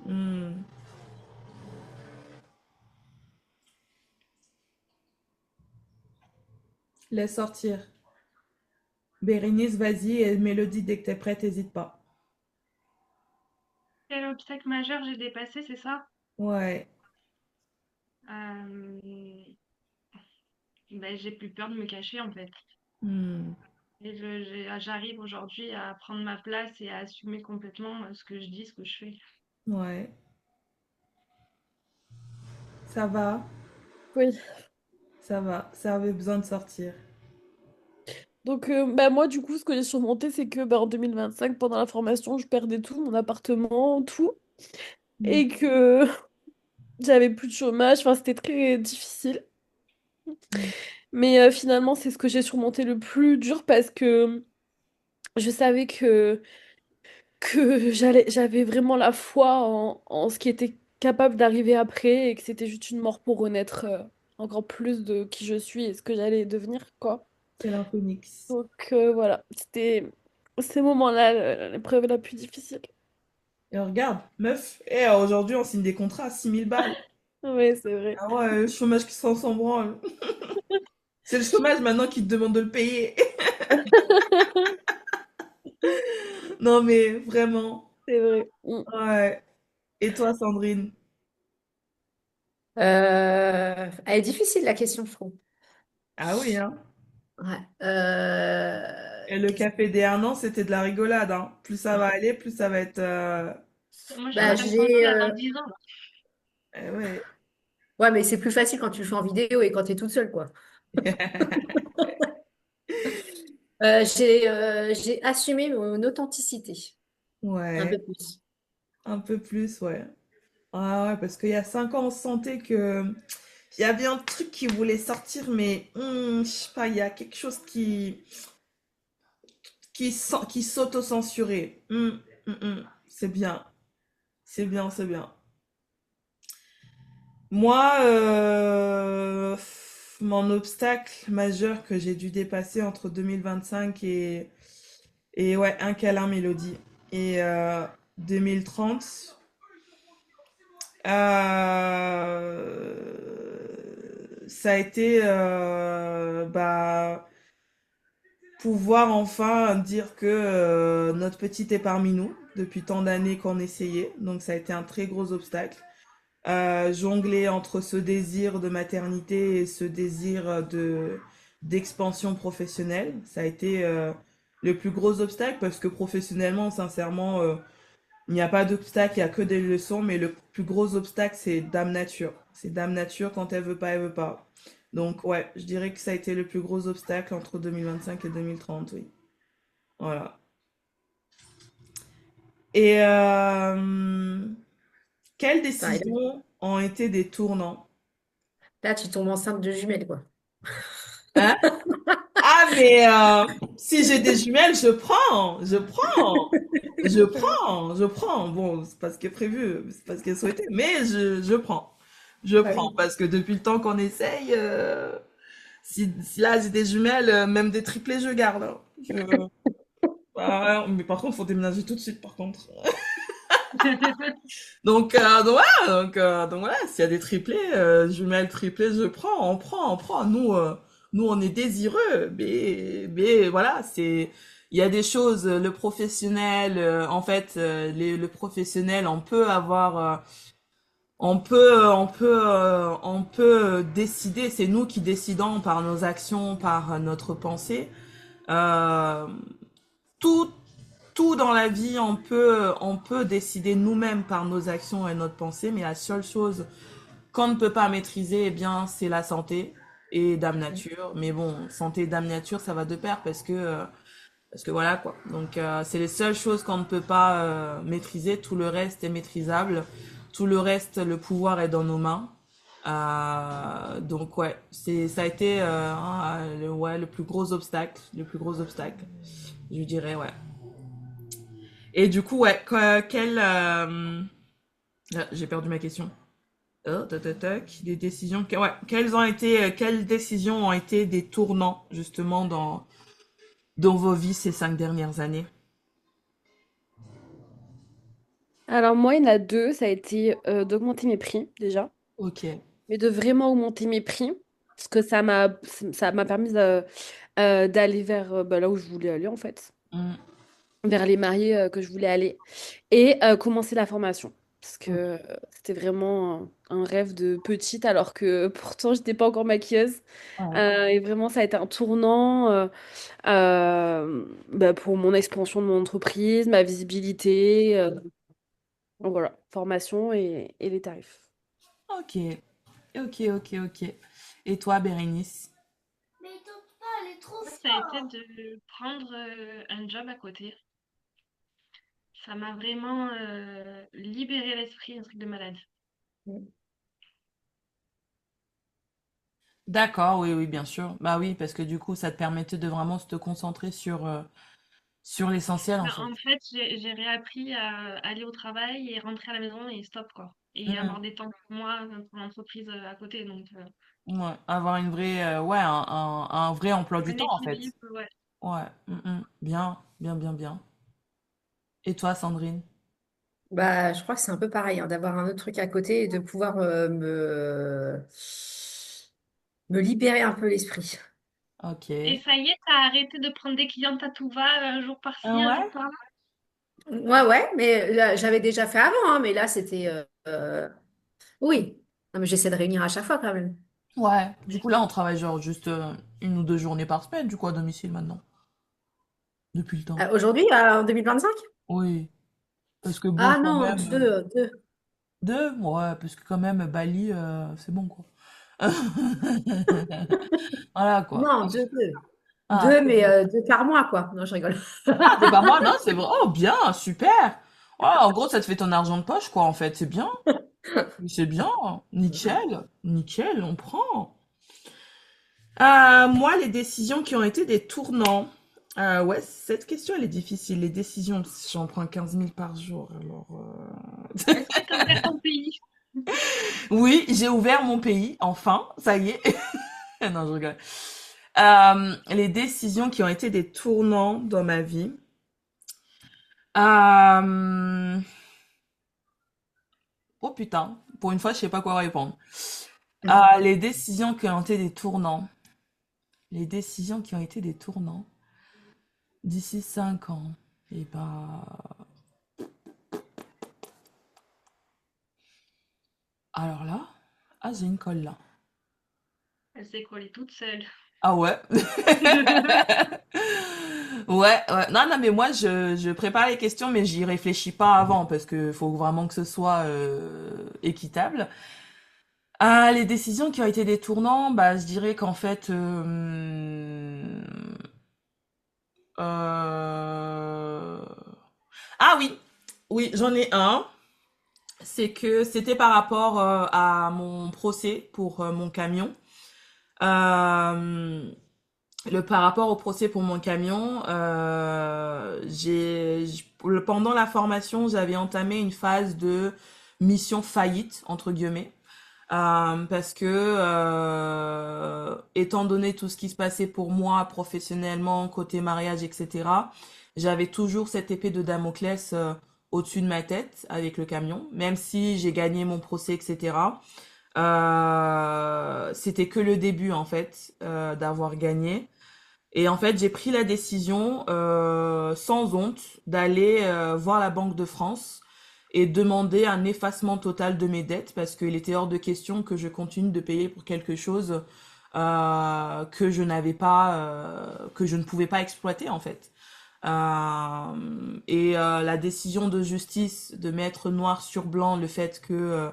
Hmm. Laisse sortir. Bérénice, vas-y, et Mélodie, dès que t'es prête, hésite pas. Quel obstacle majeur j'ai dépassé, c'est ça? Ouais. Euh, ben, j'ai plus peur de me cacher en fait. Hmm. Et j'arrive aujourd'hui à prendre ma place et à assumer complètement ce que je dis, ce que je fais. Ouais. Ça va. oui. Ça va. Ça avait besoin de sortir. Donc, bah, moi, du coup, ce que j'ai surmonté, c'est que bah, en 2025, pendant la formation, je perdais tout, mon appartement, tout. Hmm. Et que j'avais plus de chômage. Enfin, c'était très difficile. Hmm. Mais finalement, c'est ce que j'ai surmonté le plus dur parce que je savais que j'avais vraiment la foi en ce qui était capable d'arriver après et que c'était juste une mort pour renaître encore plus de qui je suis et ce que j'allais devenir, quoi. C'est un phoenix. Donc voilà, c'était ces moments-là l'épreuve la plus difficile. Et regarde, meuf, aujourd'hui, on signe des contrats à 6 000 balles. Oui, c'est vrai. Ah ouais, le chômage qui s'en branle. C'est le chômage maintenant qui te demande de le payer. Non, mais vraiment. C'est vrai. Mm. Ouais. Et toi, Sandrine? Elle est difficile la question, je trouve. Ah oui, hein? Ouais. Et le café des 1 an, c'était de la rigolade, hein. Plus ça va aller, plus ça va être... Moi, je suis en Bah, voilà. train de penser j'ai. à dans 10 ans. Ouais. Ouais, mais c'est plus facile quand tu le fais en vidéo et quand tu es toute seule, quoi. J'ai assumé mon authenticité, un peu Ouais, plus. un peu plus, ouais. Ah ouais, parce qu'il y a 5 ans, on sentait que il y avait un truc qui voulait sortir, mais je sais pas, il y a quelque chose qui s'auto-censurait. C'est bien, c'est bien, c'est bien. Moi, mon obstacle majeur que j'ai dû dépasser entre 2025 et ouais, un câlin mélodie et 2030. Ça a été pouvoir enfin dire que notre petit est parmi nous depuis tant d'années qu'on essayait. Donc ça a été un très gros obstacle. Jongler entre ce désir de maternité et ce désir d'expansion professionnelle, ça a été le plus gros obstacle parce que professionnellement, sincèrement, il n'y a pas d'obstacle, il n'y a que des leçons, mais le plus gros obstacle, c'est Dame Nature. C'est Dame Nature, quand elle veut pas, elle veut pas. Donc ouais, je dirais que ça a été le plus gros obstacle entre 2025 et 2030, oui. Voilà. Et quelles Enfin, décisions ont été des tournants? là, tu tombes enceinte de jumelles, quoi. Hein? Ah, mais si j'ai des jumelles, je prends. Bon, c'est pas ce qui est prévu, c'est pas ce qui est souhaité, mais je prends. Je Ah prends, oui. parce que depuis le temps qu'on essaye, si là j'ai des jumelles, même des triplés, je garde, hein. Mais par contre, faut déménager tout de suite, par contre. Donc voilà, s'il y a des triplés, jumelles, triplés, je prends, on prend. Nous, on est désireux, mais voilà, il y a des choses, le professionnel, en fait, le professionnel, on peut décider, c'est nous qui décidons par nos actions, par notre pensée. Euh, tout, tout dans la vie, on peut décider nous-mêmes par nos actions et notre pensée, mais la seule chose qu'on ne peut pas maîtriser, eh bien, c'est la santé et Dame Nature. Mais bon, santé et Dame Nature, ça va de pair parce que voilà quoi. Donc, c'est les seules choses qu'on ne peut pas maîtriser. Tout le reste est maîtrisable. Tout le reste, le pouvoir est dans nos mains. Donc ouais, ça a été ouais, le plus gros obstacle, je dirais ouais. Et du coup ouais, j'ai perdu ma question. Tac, tac, tac, des décisions. Ouais, quelles décisions ont été des tournants justement dans vos vies ces 5 dernières années? Alors moi, il y en a deux. Ça a été d'augmenter mes prix déjà, Ok. mais de vraiment augmenter mes prix, parce que ça m'a permis d'aller vers bah, là où je voulais aller en fait, Mm, vers les mariés que je voulais aller, et commencer la formation. Parce que ok. c'était vraiment un rêve de petite, alors que pourtant, j'étais pas encore maquilleuse. Ouais. Et vraiment, ça a été un tournant bah, pour mon expansion de mon entreprise, ma visibilité. Donc voilà, formation et les tarifs. Ok. Ok, ok, ok. Et toi, Bérénice? Mais t'entends pas, elle est trop Moi, ça a été fort. de prendre un job à côté. Ça m'a vraiment libéré l'esprit, un truc de malade. D'accord, oui, oui, bien sûr. Bah oui, parce que du coup, ça te permettait de vraiment te concentrer sur l'essentiel, en Ben, fait. en fait, j'ai réappris à aller au travail et rentrer à la maison et stop, quoi. Et avoir Mm. des temps pour moi, pour l'entreprise à côté. Donc, Ouais, avoir une vraie, ouais, un vrai emploi du un temps, en fait. équilibre, ouais. Ouais, bien, bien, bien, bien. Et toi, Sandrine? Bah, je crois que c'est un peu pareil, hein, d'avoir un autre truc à côté et de pouvoir me libérer un peu l'esprit. Ok. Et ça y est, t'as arrêté de prendre des clientes à tout va, un jour Ah par-ci, un jour ouais? par-là? Ouais, ouais, mais là, j'avais déjà fait avant, hein, mais là, c'était. Oui. Non, mais j'essaie de réunir à chaque fois quand même. Ouais. Du coup, là, on travaille genre juste 1 ou 2 journées par semaine, du coup, à domicile maintenant. depuis le temps. Aujourd'hui, en 2025? Oui, parce que bon, Ah quand non, même, deux. deux, ouais, parce que quand même, Bali, c'est bon, quoi. Voilà, quoi. Non, deux. Ah, Deux, c'est mais bon. deux par mois, quoi. Non, je rigole. Ah, c'est pas moi, non, c'est vrai. Oh, bien, super. Ouais, en gros, ça te fait ton argent de poche, quoi, en fait. C'est bien. C'est bien. Nickel. Nickel, on prend. Moi, les décisions qui ont été des tournants. Ouais, cette question, elle est difficile. Les décisions, j'en prends 15 000 par jour. Alors, Est-ce que tu as ouvert ton pays? oui, j'ai ouvert mon pays, enfin, ça y est. Non, je rigole. Les décisions qui ont été des tournants dans ma vie. Euh, Oh putain, pour une fois, je sais pas quoi répondre. Les décisions qui ont été des tournants. Les décisions qui ont été des tournants d'ici 5 ans. Et bah, alors là, ah, j'ai une colle là. Elle s'est collée toute seule. Ah ouais. Ouais, ouais. Non, non, mais moi, je prépare les questions, mais j'y réfléchis pas avant parce que faut vraiment que ce soit équitable. Les décisions qui ont été des tournants, bah, je dirais qu'en fait, euh, ah oui, oui, j'en ai un. C'est que c'était par rapport à mon procès pour mon camion. Euh, Par rapport au procès pour mon camion, pendant la formation, j'avais entamé une phase de mission faillite entre guillemets. Parce que étant donné tout ce qui se passait pour moi professionnellement, côté mariage, etc., j'avais toujours cette épée de Damoclès au-dessus de ma tête avec le camion, même si j'ai gagné mon procès, etc. C'était que le début en fait d'avoir gagné. Et en fait, j'ai pris la décision, sans honte, d'aller voir la Banque de France et demander un effacement total de mes dettes parce qu'il était hors de question que je continue de payer pour quelque chose que je n'avais pas, que je ne pouvais pas exploiter en fait. La décision de justice de mettre noir sur blanc le fait que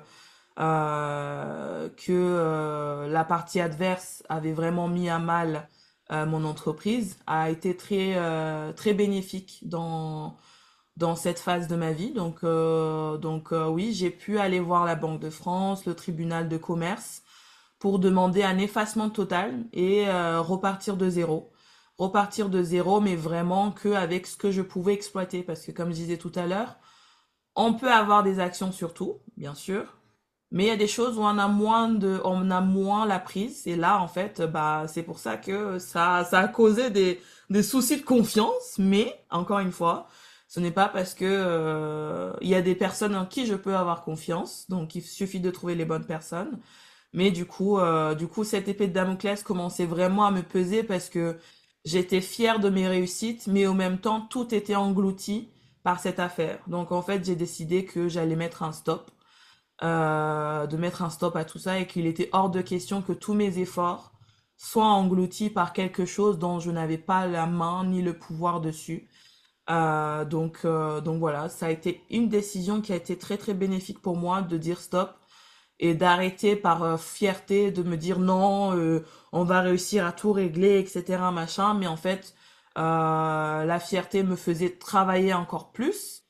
la partie adverse avait vraiment mis à mal mon entreprise a été très bénéfique dans cette phase de ma vie. Donc oui, j'ai pu aller voir la Banque de France, le tribunal de commerce pour demander un effacement total et repartir de zéro. Repartir de zéro, mais vraiment que avec ce que je pouvais exploiter. Parce que comme je disais tout à l'heure, on peut avoir des actions sur tout, bien sûr, mais il y a des choses où on a moins la prise. Et là, en fait, bah, c'est pour ça que ça a causé des soucis de confiance. Mais, encore une fois, ce n'est pas parce que, il y a des personnes en qui je peux avoir confiance. Donc, il suffit de trouver les bonnes personnes. Mais du coup, cette épée de Damoclès commençait vraiment à me peser parce que j'étais fière de mes réussites, mais au même temps, tout était englouti par cette affaire. Donc, en fait, j'ai décidé que j'allais mettre un stop, de mettre un stop à tout ça et qu'il était hors de question que tous mes efforts soient engloutis par quelque chose dont je n'avais pas la main ni le pouvoir dessus. Donc voilà, ça a été une décision qui a été très très bénéfique pour moi de dire stop et d'arrêter par fierté de me dire non, on va réussir à tout régler, etc. machin. Mais en fait, la fierté me faisait travailler encore plus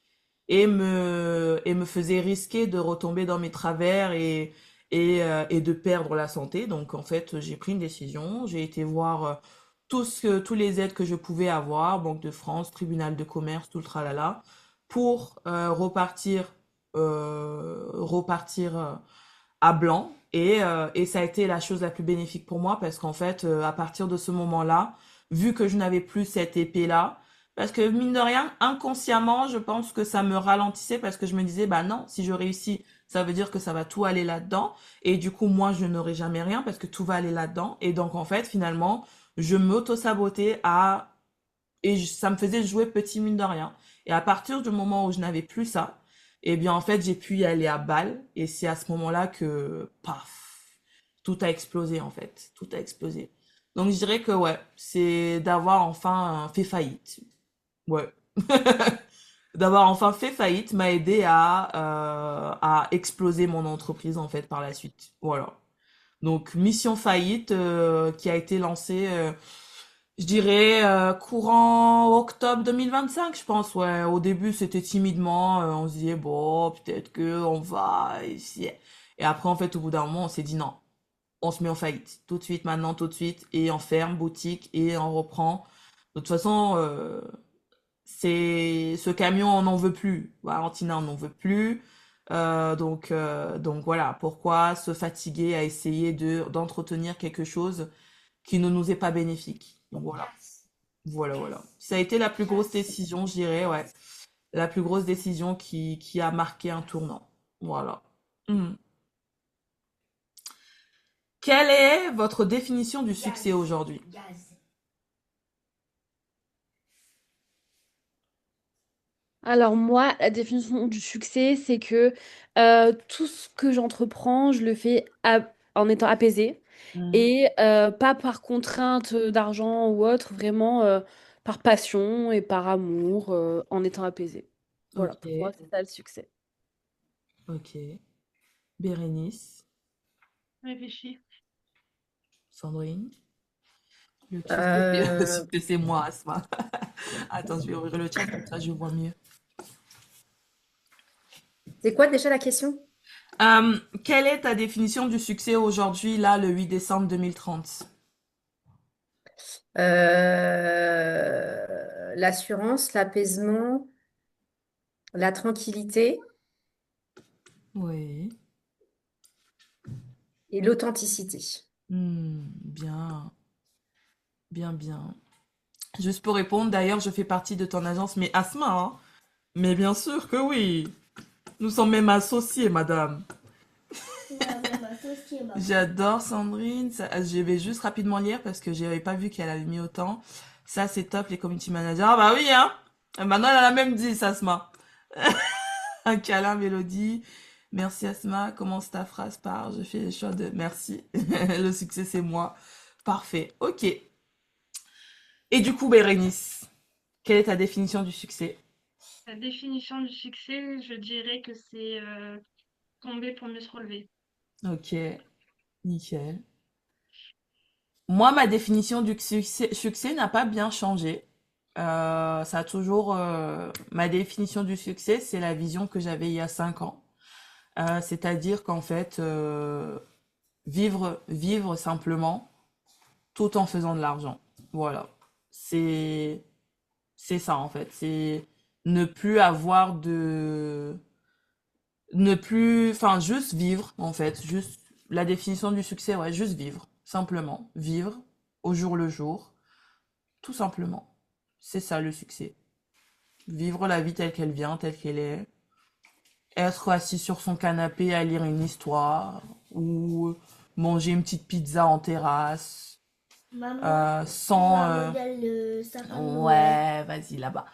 et me faisait risquer de retomber dans mes travers et de perdre la santé. Donc en fait, j'ai pris une décision, j'ai été voir tous les aides que je pouvais avoir, Banque de France, tribunal de commerce, tout le tralala, pour repartir à blanc. Et ça a été la chose la plus bénéfique pour moi parce qu'en fait, à partir de ce moment-là, vu que je n'avais plus cette épée-là, parce que mine de rien, inconsciemment, je pense que ça me ralentissait parce que je me disais, bah non, si je réussis, ça veut dire que ça va tout aller là-dedans. Et du coup, moi, je n'aurai jamais rien parce que tout va aller là-dedans. Et donc, en fait, finalement, je m'auto-sabotais ça me faisait jouer petit mine de rien. Et à partir du moment où je n'avais plus ça, eh bien, en fait, j'ai pu y aller à balle. Et c'est à ce moment-là que, paf, tout a explosé, en fait. Tout a explosé. Donc, je dirais que, ouais, c'est d'avoir enfin fait faillite. Ouais. D'avoir enfin fait faillite m'a aidé à exploser mon entreprise en fait par la suite. Voilà. Donc mission faillite qui a été lancée, je dirais courant octobre 2025, je pense. Ouais. Au début c'était timidement, on se disait bon peut-être que on va essayer. Et après en fait au bout d'un moment on s'est dit non, on se met en faillite tout de suite maintenant tout de suite et on ferme boutique et on reprend. De toute façon c'est ce camion on n'en veut plus. Valentina on n'en veut plus. Donc voilà, pourquoi se fatiguer à essayer d'entretenir quelque chose qui ne nous est pas bénéfique. Donc voilà, voilà. Ça a été la plus grosse décision, je dirais, ouais. La plus grosse décision qui a marqué un tournant. Voilà. Hmm. Quelle est votre définition du succès aujourd'hui? Gaz. Alors moi, la définition du succès, c'est que tout ce que j'entreprends, je le fais en étant apaisée Hmm. et pas par contrainte d'argent ou autre, vraiment par passion et par amour, en étant apaisée. Voilà, Ok, pour moi, c'est ça le succès. ok. Bérénice, Réfléchis. Sandrine. Le Euh, succès, c'est moi, Asma. Attends, je vais ouvrir le chat, comme ça je vois mieux. c'est quoi déjà la question? Quelle est ta définition du succès aujourd'hui, là, le 8 décembre 2030? L'assurance, l'apaisement, la tranquillité Oui. et l'authenticité. Bien, bien. Juste pour répondre, d'ailleurs, je fais partie de ton agence, mais Asma, hein? Mais bien sûr que oui. Nous sommes même associés, madame. On a même associé, maman. J'adore Sandrine. Je vais juste rapidement lire parce que j'avais pas vu qu'elle avait mis autant. Ça, c'est top, les community managers. Ah bah oui, hein. Maintenant, elle a même dit, ça, Asma. Un câlin, Mélodie. Merci, Asma. Commence ta phrase par je fais les choix de merci. Le succès, c'est moi. Parfait. Ok. Et du coup, Bérénice, quelle est ta définition du succès? La définition du succès, je dirais que c'est tomber pour mieux se relever. Ok, nickel. Moi, ma définition du succès n'a pas bien changé. Ça a toujours. Ma définition du succès, c'est la vision que j'avais il y a 5 ans. C'est-à-dire qu'en fait, vivre simplement, tout en faisant de l'argent. Voilà. C'est, c'est ça en fait. C'est ne plus avoir de, ne plus, enfin, juste vivre en fait. Juste la définition du succès, ouais, juste vivre, simplement, vivre au jour le jour, tout simplement. C'est ça le succès. Vivre la vie telle qu'elle vient, telle qu'elle est. Être assis sur son canapé à lire une histoire ou manger une petite pizza en terrasse, Maman, je veux sans un modèle de sapin de Noël. ouais, vas-y là-bas.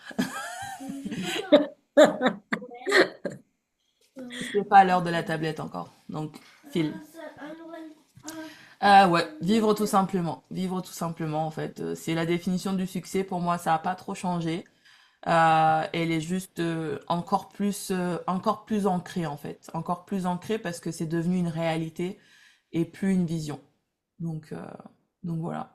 C'est pas l'heure de la tablette encore, donc file. Un Noël. Ouais, vivre tout simplement en fait. C'est la définition du succès pour moi, ça a pas trop changé. Elle est juste encore plus ancrée en fait, encore plus ancrée parce que c'est devenu une réalité et plus une vision. Donc, euh, donc voilà.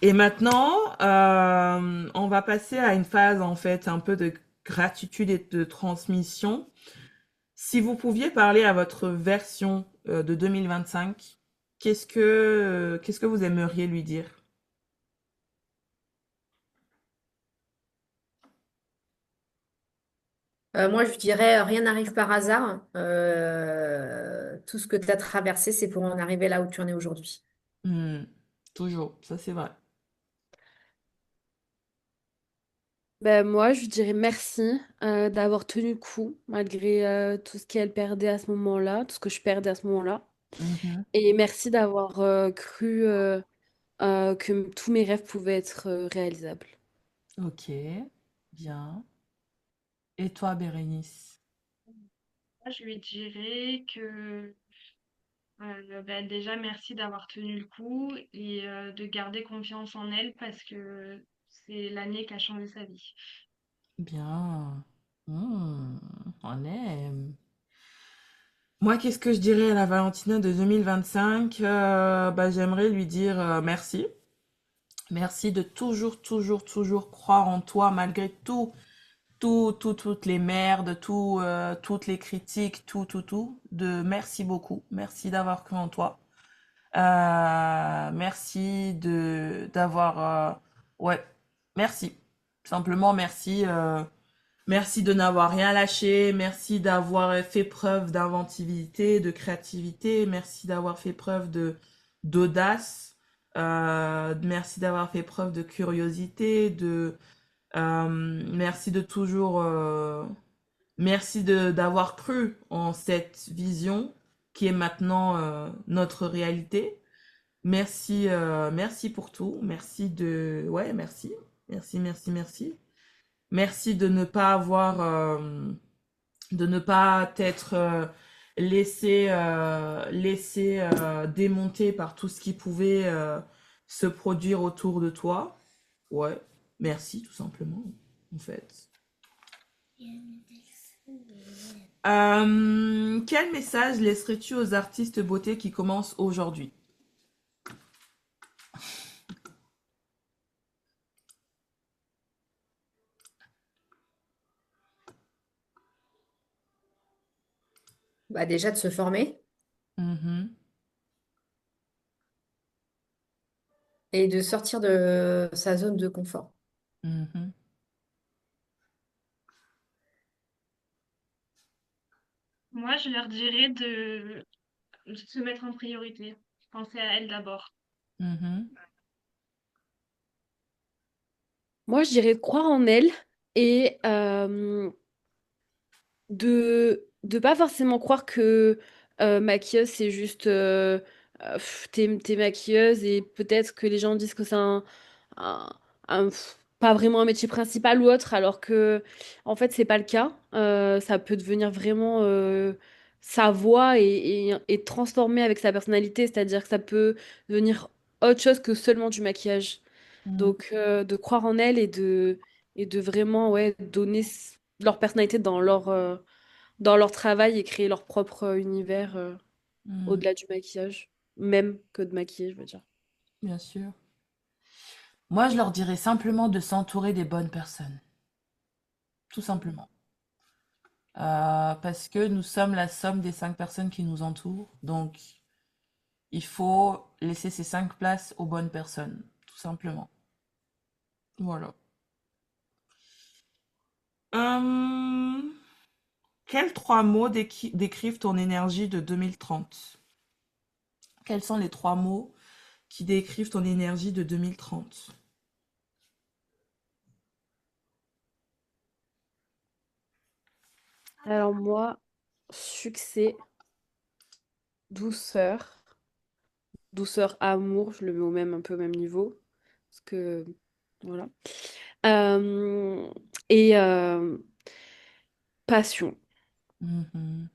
Et maintenant, on va passer à une phase en fait un peu de gratitude et de transmission. Si vous pouviez parler à votre version de 2025, qu'est-ce que vous aimeriez lui dire? Moi, je dirais, rien n'arrive par hasard. Tout ce que tu as traversé, c'est pour en arriver là où tu en es aujourd'hui. Hmm, toujours, ça c'est vrai. Ben, moi, je dirais merci d'avoir tenu le coup, malgré tout ce qu'elle perdait à ce moment-là, tout ce que je perdais à ce moment-là. Mhm. Et merci d'avoir cru que tous mes rêves pouvaient être réalisables. Ok, bien. Et toi, Bérénice? Moi, je lui dirais que Déjà, merci d'avoir tenu le coup et de garder confiance en elle parce que c'est l'année qui a changé sa vie. Bien. Hmm, on aime. Moi, qu'est-ce que je dirais à la Valentina de 2025? Bah, j'aimerais lui dire merci. Merci de toujours, toujours, toujours croire en toi malgré toutes les merdes, toutes les critiques, tout. Merci beaucoup. Merci d'avoir cru en toi. Merci ouais, merci. Simplement merci. Merci de n'avoir rien lâché. Merci d'avoir fait preuve d'inventivité, de créativité. Merci d'avoir fait preuve d'audace. Merci d'avoir fait preuve de curiosité, merci de toujours, merci d'avoir cru en cette vision qui est maintenant notre réalité. Merci pour tout. Ouais, merci. Merci de ne pas t'être laissé démonter par tout ce qui pouvait se produire autour de toi. Ouais, merci tout simplement, en fait. Quel message laisserais-tu aux artistes beauté qui commencent aujourd'hui? Bah, déjà de se former Mhm, et de sortir de sa zone de confort. mhm, Moi, je leur dirais de se mettre en priorité. Penser à elle d'abord. mhm, Moi, je dirais de croire en elle et de pas forcément croire que maquilleuse, c'est juste t'es maquilleuse et peut-être que les gens disent que c'est un- pas vraiment un métier principal ou autre, alors que en fait, c'est pas le cas. Ça peut devenir vraiment sa voix et transformer avec sa personnalité, c'est-à-dire que ça peut devenir autre chose que seulement du maquillage. mhm, Donc, de croire en elle et de vraiment ouais, donner leur personnalité dans leur travail et créer leur propre univers mhm. au-delà du maquillage, même que de maquiller, je veux dire. Bien sûr. Moi, je leur dirais simplement de s'entourer des bonnes personnes, tout simplement. Parce que nous sommes la somme des 5 personnes qui nous entourent. Donc, il faut laisser ces 5 places aux bonnes personnes, tout simplement. Voilà. Hum, Quels 3 mots décrivent ton énergie de 2030? Quels sont les 3 mots qui décrivent ton énergie de 2030? Alors moi, succès, douceur, douceur, amour, je le mets au même un peu au même niveau, parce que voilà. Euh, et passion. Mhm,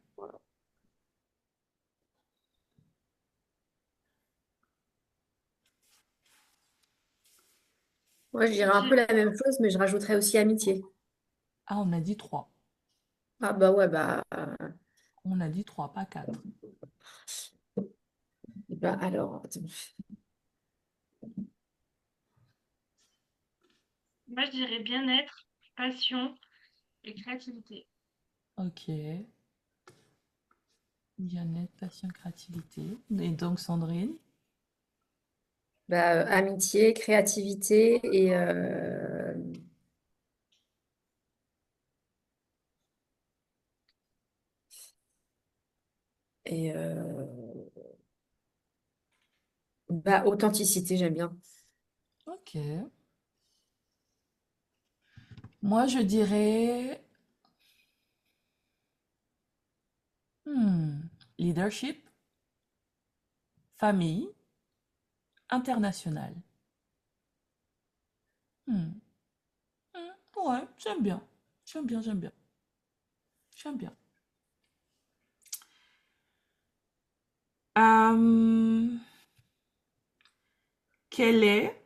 Moi, je dirais un peu J'ai- la même chose, mais je rajouterais aussi amitié. Ah, on a dit 3. Ah bah ouais, bah, On a dit 3, pas 4. bah alors, attends. Moi, je dirais bien-être, passion et créativité. Ok. Bien-être, passion, créativité. Et donc, Sandrine? Bah, amitié, créativité bah, authenticité, j'aime bien. Ok. Moi, je dirais leadership, famille, international. Hmm, ouais, j'aime bien. J'aime bien, j'aime bien. J'aime bien. Euh, quel est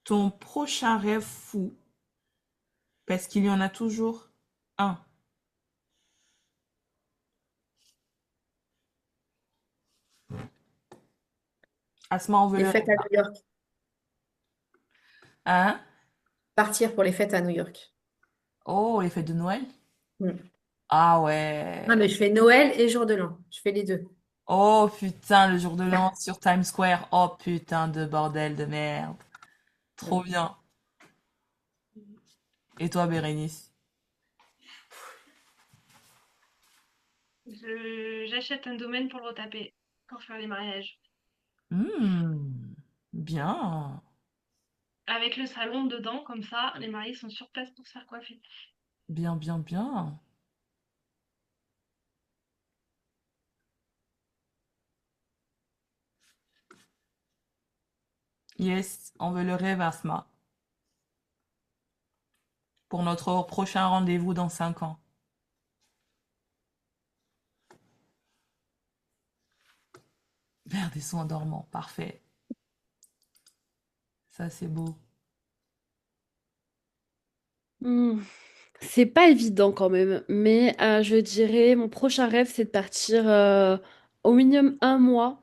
ton prochain rêve fou? Parce qu'il y en a toujours un. Asma, on veut Les le fêtes rêve. à New York. Hein? Partir pour les fêtes à New York. Oh, les fêtes de Noël? Mm. Ah Non, ouais. mais je fais Noël et jour de l'an. Je fais les deux. Oh putain, le jour de l'an sur Times Square. Oh putain de bordel de merde. Trop Mm. bien. Et toi, Bérénice? J'achète un domaine pour le retaper, pour faire les mariages. Hmm, bien. Avec le salon dedans, comme ça, les mariés sont sur place pour se faire coiffer. Bien, bien, bien. Yes, on veut le rêve, Asma. Pour notre prochain rendez-vous dans 5 ans. Vers des sons endormants. Parfait. Ça, c'est beau. Hmm. C'est pas évident quand même, mais je dirais mon prochain rêve, c'est de partir au minimum un mois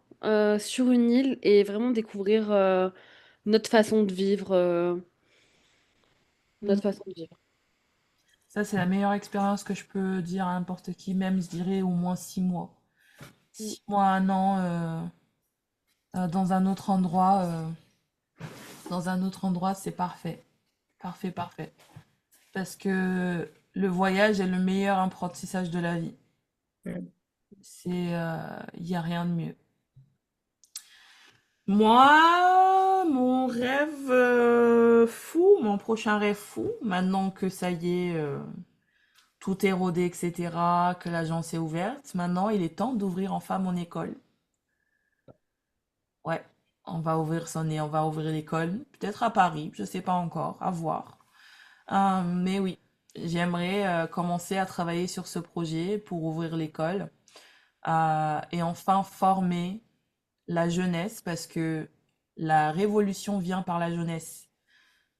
sur une île et vraiment découvrir notre façon de vivre, Hmm. notre façon de vivre. Ça, c'est la meilleure expérience que je peux dire à n'importe qui, même, je dirais, au moins 6 mois. Mm. 6 mois, un an, dans un autre endroit, c'est parfait. Parfait, parfait. Parce que le voyage est le meilleur apprentissage de la vie. Mm. Il n'y a rien de mieux. Moi, mon rêve fou, mon prochain rêve fou, maintenant que ça y est, tout est rodé, etc., que l'agence est ouverte, maintenant il est temps d'ouvrir enfin mon école. Ouais, on va ouvrir l'école, peut-être à Paris, je sais pas encore, à voir. Mais oui, j'aimerais commencer à travailler sur ce projet pour ouvrir l'école et enfin former la jeunesse parce que la révolution vient par la jeunesse.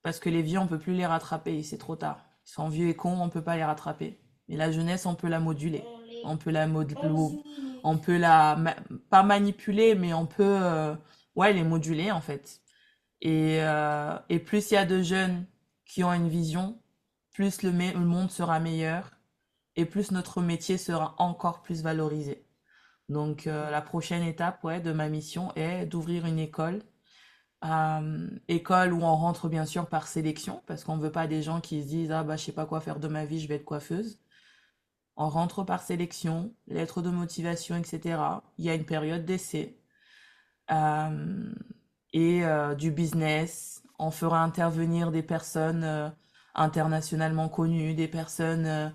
Parce que les vieux, on peut plus les rattraper, c'est trop tard. Ils sont vieux et cons, on peut pas les rattraper. Mais la jeunesse, on peut la moduler. On peut la mod- on peut pas manipuler, mais on peut ouais, les moduler en fait. Et plus il y a de jeunes qui ont une vision, plus le monde sera meilleur et plus notre métier sera encore plus valorisé. Donc la prochaine étape ouais, de ma mission est d'ouvrir une école. École où on rentre bien sûr par sélection, parce qu'on veut pas des gens qui se disent ah bah je sais pas quoi faire de ma vie, je vais être coiffeuse. On rentre par sélection, lettre de motivation, etc. Il y a une période d'essai euh, et du business. On fera intervenir des personnes internationalement connues, des personnes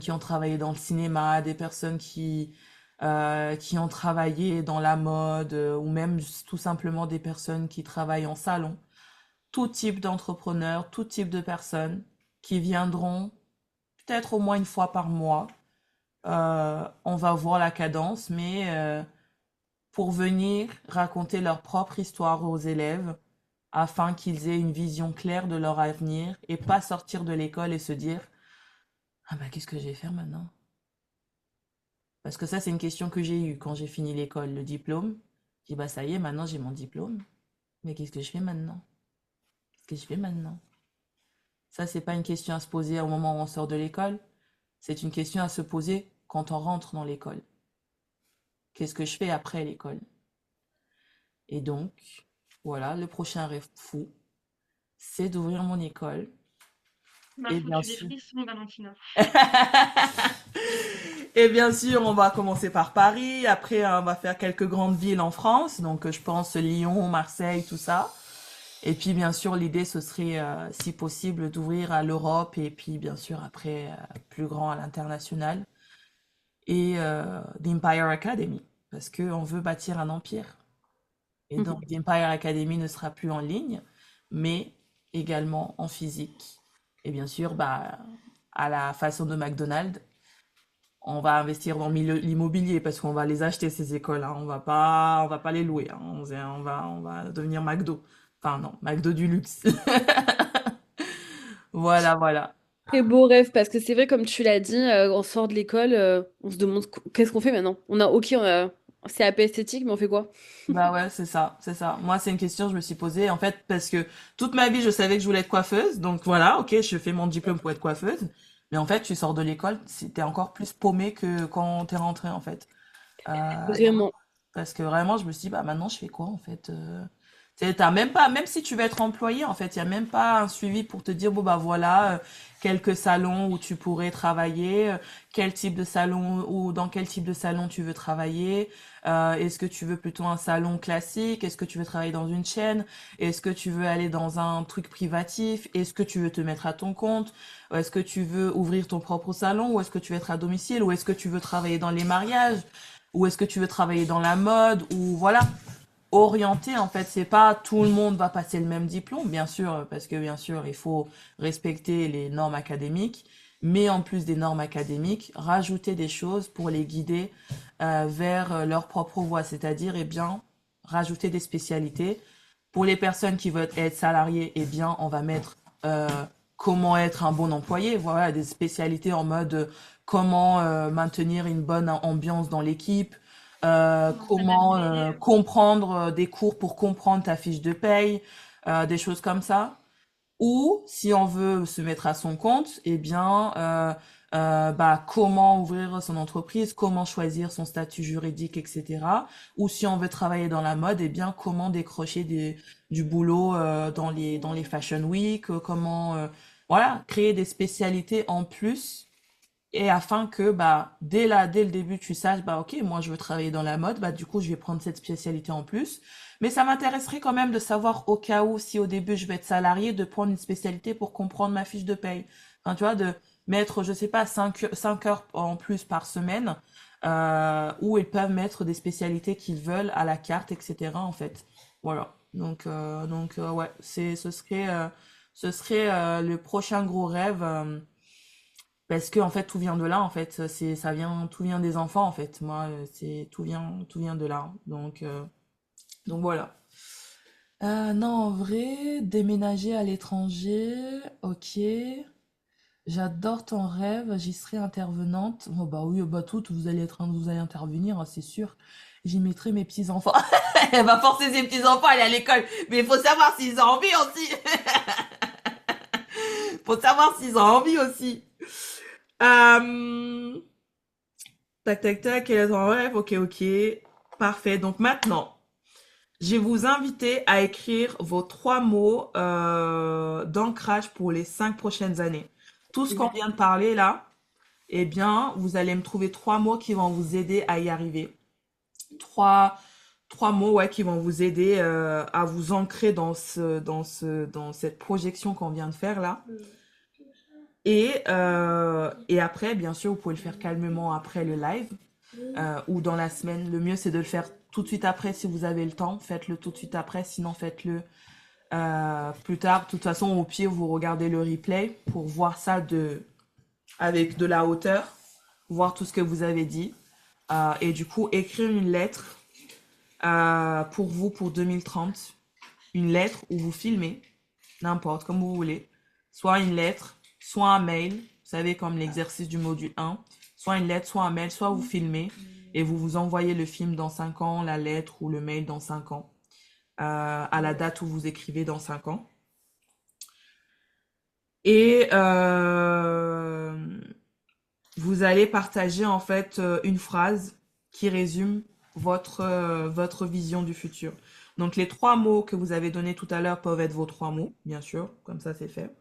qui ont travaillé dans le cinéma, des personnes qui ont travaillé dans la mode, ou même tout simplement des personnes qui travaillent en salon. Tout type d'entrepreneurs, tout type de personnes qui viendront peut-être au moins une fois par mois. On va voir la cadence, mais pour venir raconter leur propre histoire aux élèves afin qu'ils aient une vision claire de leur avenir et pas sortir de l'école et se dire ah bah qu'est-ce que je vais faire maintenant? Parce que ça, c'est une question que j'ai eue quand j'ai fini l'école, le diplôme. J'ai dit bah ça y est, maintenant j'ai mon diplôme. Mais qu'est-ce que je fais maintenant? Qu'est-ce que je fais maintenant? Ça, c'est pas une question à se poser au moment où on sort de l'école. C'est une question à se poser quand on rentre dans l'école. Qu'est-ce que je fais après l'école? Et donc, voilà, le prochain rêve fou, c'est d'ouvrir mon école. M'a Et bien foutu des sûr. frissons, Valentina. Et bien sûr, on va commencer par Paris. Après, on va faire quelques grandes villes en France. Donc, je pense Lyon, Marseille, tout ça. Et puis, bien sûr, l'idée, ce serait, si possible, d'ouvrir à l'Europe et puis, bien sûr, après, plus grand à l'international. Et l'Empire Academy, parce qu'on veut bâtir un empire. Et donc, l'Empire Academy ne sera plus en ligne, mais également en physique. Et bien sûr, bah, à la façon de McDonald's, on va investir dans l'immobilier parce qu'on va les acheter ces écoles, hein. On va pas les louer, hein. On va devenir McDo. Enfin non, McDo du luxe. Voilà, voilà. Très beau rêve, parce que c'est vrai, comme tu l'as dit, on sort de l'école, on se demande qu'est-ce qu'on fait maintenant. Ok, c'est CAP esthétique, mais on fait quoi? Bah ouais, c'est ça, c'est ça. Moi, c'est une question que je me suis posée, en fait, parce que toute ma vie, je savais que je voulais être coiffeuse. Donc voilà, ok, je fais mon diplôme pour être coiffeuse. Mais en fait, tu sors de l'école, t'es encore plus paumé que quand t'es rentré, en fait. Euh, Vraiment. Parce que vraiment, je me suis dit, bah maintenant, je fais quoi, en fait? T'as même pas, même si tu veux être employé, en fait, il y a même pas un suivi pour te dire, bon, bah voilà, quelques salons où tu pourrais travailler, quel type de salon ou dans quel type de salon tu veux travailler. Est-ce que tu veux plutôt un salon classique? Est-ce que tu veux travailler dans une chaîne? Est-ce que tu veux aller dans un truc privatif? Est-ce que tu veux te mettre à ton compte? Est-ce que tu veux ouvrir ton propre salon? Ou est-ce que tu veux être à domicile? Ou est-ce que tu veux travailler dans les mariages? Ou est-ce que tu veux travailler dans la mode? Ou voilà, orienté en fait, c'est pas tout le monde va passer le même diplôme, bien sûr, parce que bien sûr, il faut respecter les normes académiques, mais en plus des normes académiques, rajouter des choses pour les guider vers leur propre voie, c'est-à-dire, eh bien, rajouter des spécialités. Pour les personnes qui veulent être salariées, eh bien, on va mettre euh, comment être un bon employé, voilà, des spécialités en mode comment maintenir une bonne ambiance dans l'équipe, Comment comment s'adapter? comprendre des cours pour comprendre ta fiche de paye, des choses comme ça. Ou si on veut se mettre à son compte, eh bien, bah, comment ouvrir son entreprise, comment choisir son statut juridique, etc. Ou si on veut travailler dans la mode, eh bien, comment décrocher du boulot dans les Fashion Week, comment voilà, créer des spécialités en plus et afin que bah dès le début tu saches bah ok moi je veux travailler dans la mode bah du coup je vais prendre cette spécialité en plus mais ça m'intéresserait quand même de savoir au cas où si au début je vais être salarié de prendre une spécialité pour comprendre ma fiche de paye, enfin tu vois, de mettre je sais pas 5 heures en plus par semaine où ils peuvent mettre des spécialités qu'ils veulent à la carte, etc. en fait, voilà, donc ouais, ce serait le prochain gros rêve, parce que en fait tout vient de là, en fait c'est ça vient tout vient des enfants, en fait moi c'est tout vient de là, donc voilà. Non, en vrai, déménager à l'étranger, ok. J'adore ton rêve, j'y serai intervenante. Oh bah oui, bah toutes, vous allez intervenir, hein, c'est sûr. J'y mettrai mes petits-enfants. Elle va forcer ses petits-enfants à aller à l'école. Mais il faut savoir s'ils ont envie aussi. Faut savoir s'ils ont envie aussi. Euh, Tac, tac, tac, quel est ton rêve? Ok, ok. Parfait. Donc maintenant, je vais vous inviter à écrire vos 3 mots d'ancrage pour les 5 prochaines années. Tout ce qu'on vient de parler là, eh bien, vous allez me trouver 3 mots qui vont vous aider à y arriver. Trois, trois mots, ouais, qui vont vous aider à vous ancrer dans cette projection qu'on vient de faire là. Et après, bien sûr, vous pouvez le faire calmement après le live ou dans la semaine. Le mieux, c'est de le faire tout de suite après si vous avez le temps. Faites-le tout de suite après, sinon faites-le plus tard. De toute façon, au pire, vous regardez le replay pour voir ça avec de la hauteur, voir tout ce que vous avez dit. Et du coup, écrire une lettre pour vous pour 2030. Une lettre où vous filmez, n'importe, comme vous voulez. Soit une lettre, soit un mail, vous savez, comme l'exercice du module 1. Soit une lettre, soit un mail, soit vous filmez et vous vous envoyez le film dans 5 ans, la lettre ou le mail dans 5 ans, à la date où vous écrivez dans 5 ans. Et vous allez partager en fait une phrase qui résume votre vision du futur. Donc les 3 mots que vous avez donnés tout à l'heure peuvent être vos 3 mots, bien sûr, comme ça c'est fait.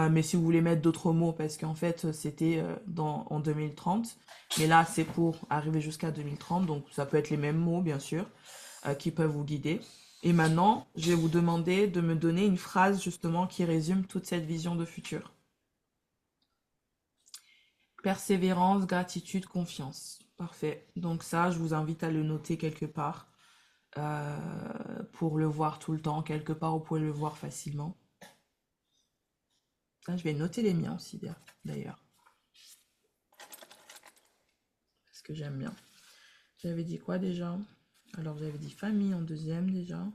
Mais si vous voulez mettre d'autres mots, parce qu'en fait c'était en 2030, mais là c'est pour arriver jusqu'à 2030, donc ça peut être les mêmes mots, bien sûr, qui peuvent vous guider. Et maintenant, je vais vous demander de me donner une phrase justement qui résume toute cette vision de futur. Persévérance, gratitude, confiance. Parfait. Donc ça, je vous invite à le noter quelque part pour le voir tout le temps. Quelque part, vous pouvez le voir facilement. Ça, je vais noter les miens aussi, d'ailleurs. que j'aime bien. J'avais dit quoi déjà? Alors, j'avais dit famille en deuxième déjà.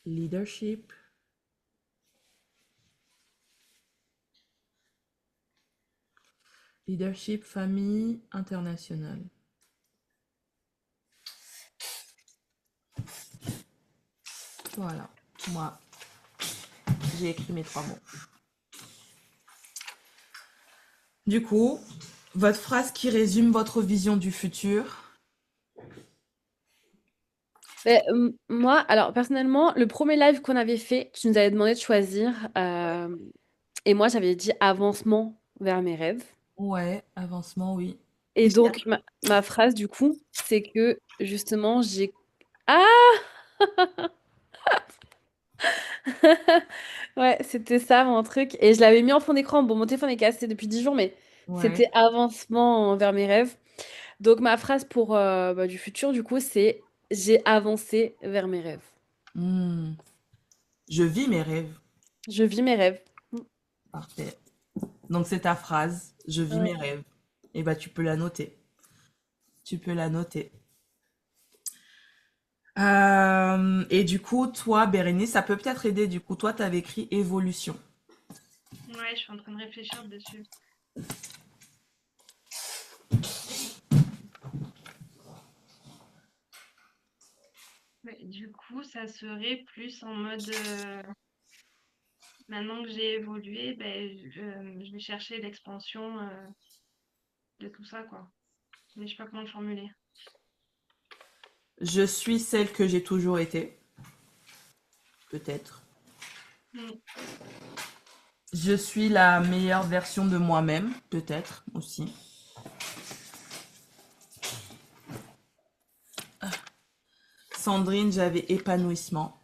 Leadership. Leadership, famille, internationale. Voilà. Moi, j'ai écrit mes 3 mots. Du coup, votre phrase qui résume votre vision du futur. Moi, alors personnellement, le premier live qu'on avait fait, tu nous avais demandé de choisir, et moi j'avais dit avancement vers mes rêves. Ouais, avancement, oui. Et donc ma phrase du coup, c'est que justement j'ai... Ah! Ouais, c'était ça mon truc. Et je l'avais mis en fond d'écran. Bon, mon téléphone est cassé depuis 10 jours, mais Ouais. c'était avancement vers mes rêves. Donc ma phrase pour du futur, du coup, c'est j'ai avancé vers mes rêves. Hmm. Je vis mes rêves. Je vis mes rêves. Parfait. Donc, c'est ta phrase. Je vis Ouais. mes rêves. Et bah, tu peux la noter. Tu peux la noter. Et du coup, toi, Bérénice, ça peut peut-être aider. Du coup, toi, tu avais écrit évolution. Ouais, je suis en train de réfléchir dessus. Ouais, du coup, ça serait plus en mode maintenant que j'ai évolué, ben, je vais chercher l'expansion de tout ça, quoi. Mais je sais pas comment le formuler. Je suis celle que j'ai toujours été. Peut-être. Mm. Je suis la meilleure version de moi-même. Peut-être aussi. Sandrine, j'avais épanouissement.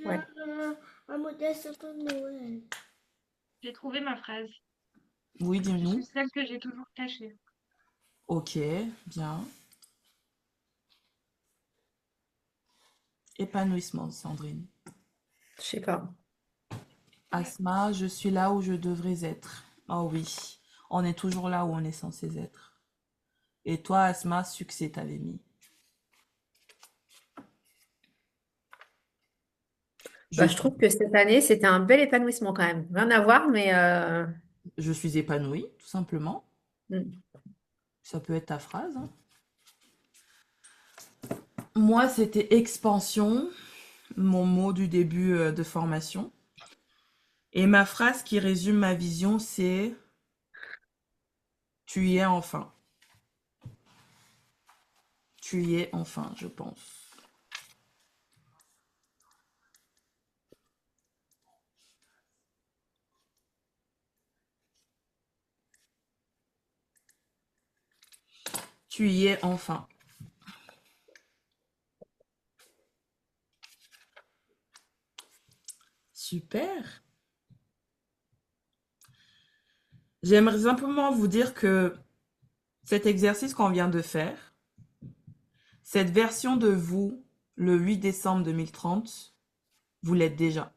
Ouais. Un modèle sapin de Noël. J'ai trouvé ma phrase. Oui, Je suis dis-nous. celle que j'ai toujours cachée. Ok, bien. Épanouissement, Sandrine. Je sais pas. Asma, je suis là où je devrais être. Oh oui, on est toujours là où on est censé être. Et toi, Asma, succès, t'avais mis. Je, Bah, je trouve que cette année, c'était un bel épanouissement quand même. Rien à voir, mais je suis épanouie, tout simplement. mm. Ça peut être ta phrase, hein. Moi, c'était expansion, mon mot du début de formation. Et ma phrase qui résume ma vision, c'est tu y es enfin. Tu y es enfin, je pense. Tu y es enfin. Super. J'aimerais simplement vous dire que cet exercice qu'on vient de faire, cette version de vous, le 8 décembre 2030, vous l'êtes déjà.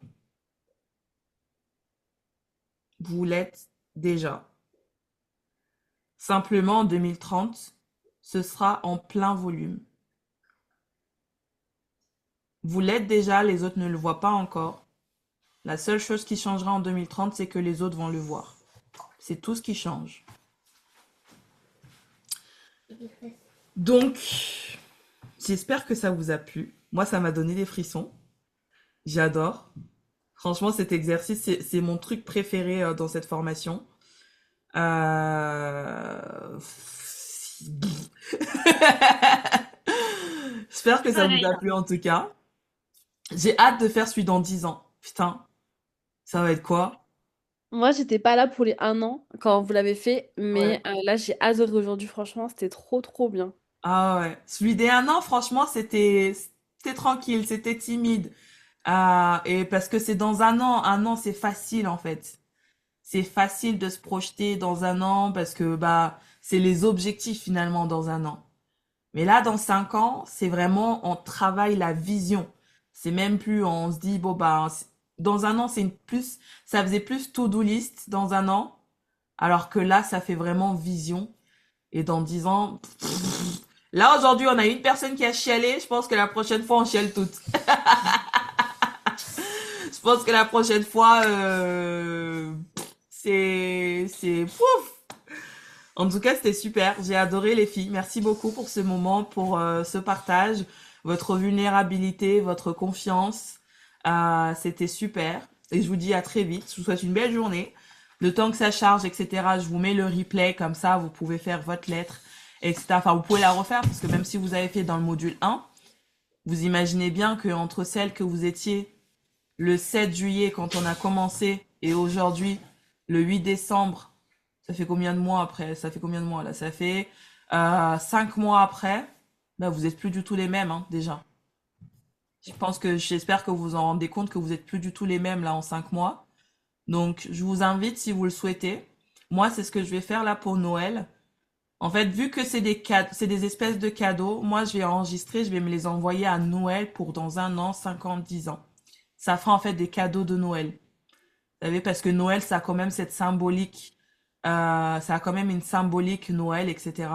Vous l'êtes déjà. Simplement, en 2030, ce sera en plein volume. Vous l'êtes déjà, les autres ne le voient pas encore. La seule chose qui changera en 2030, c'est que les autres vont le voir. C'est tout ce qui change. Donc, j'espère que ça vous a plu. Moi, ça m'a donné des frissons. J'adore. Franchement, cet exercice, c'est mon truc préféré dans cette formation. J'espère que ça vous Pareil. a plu en tout cas. J'ai hâte de faire celui dans 10 ans. Putain, ça va être quoi? Moi, j'étais pas là pour les 1 an quand vous l'avez fait, Ouais. mais là, j'ai adoré aujourd'hui. Franchement, c'était trop, trop bien. Ah ouais. Celui des 1 an, franchement, c'était tranquille, c'était timide. Et parce que c'est dans 1 an, c'est facile en fait. C'est facile de se projeter dans 1 an parce que bah c'est les objectifs finalement dans 1 an. Mais là, dans 5 ans, c'est vraiment on travaille la vision. C'est même plus on se dit bon bah dans un an, ça faisait plus to-do list dans un an, alors que là, ça fait vraiment vision. Et dans 10 ans, là, aujourd'hui, on a une personne qui a chialé. Je pense que la prochaine fois, on chiale toutes. Je pense que la prochaine fois, pouf. En tout cas, c'était super. J'ai adoré les filles. Merci beaucoup pour ce moment, pour ce partage, votre vulnérabilité, votre confiance. C'était super. Et je vous dis à très vite. Je vous souhaite une belle journée. Le temps que ça charge, etc., je vous mets le replay. Comme ça, vous pouvez faire votre lettre, etc. Enfin, vous pouvez la refaire parce que même si vous avez fait dans le module 1, vous imaginez bien que entre celle que vous étiez le 7 juillet quand on a commencé et aujourd'hui, le 8 décembre, ça fait combien de mois après? Ça fait combien de mois là? Ça fait 5 mois après. Ben, vous êtes plus du tout les mêmes, hein, déjà. J'espère que vous vous en rendez compte que vous êtes plus du tout les mêmes là en 5 mois. Donc, je vous invite si vous le souhaitez. Moi, c'est ce que je vais faire là pour Noël. En fait, vu que c'est des cadeaux, c'est des espèces de cadeaux, moi, je vais enregistrer, je vais me les envoyer à Noël pour dans un an, 50, 10 ans. Ça fera en fait des cadeaux de Noël. Vous savez, parce que Noël, ça a quand même cette symbolique, ça a quand même une symbolique Noël, etc.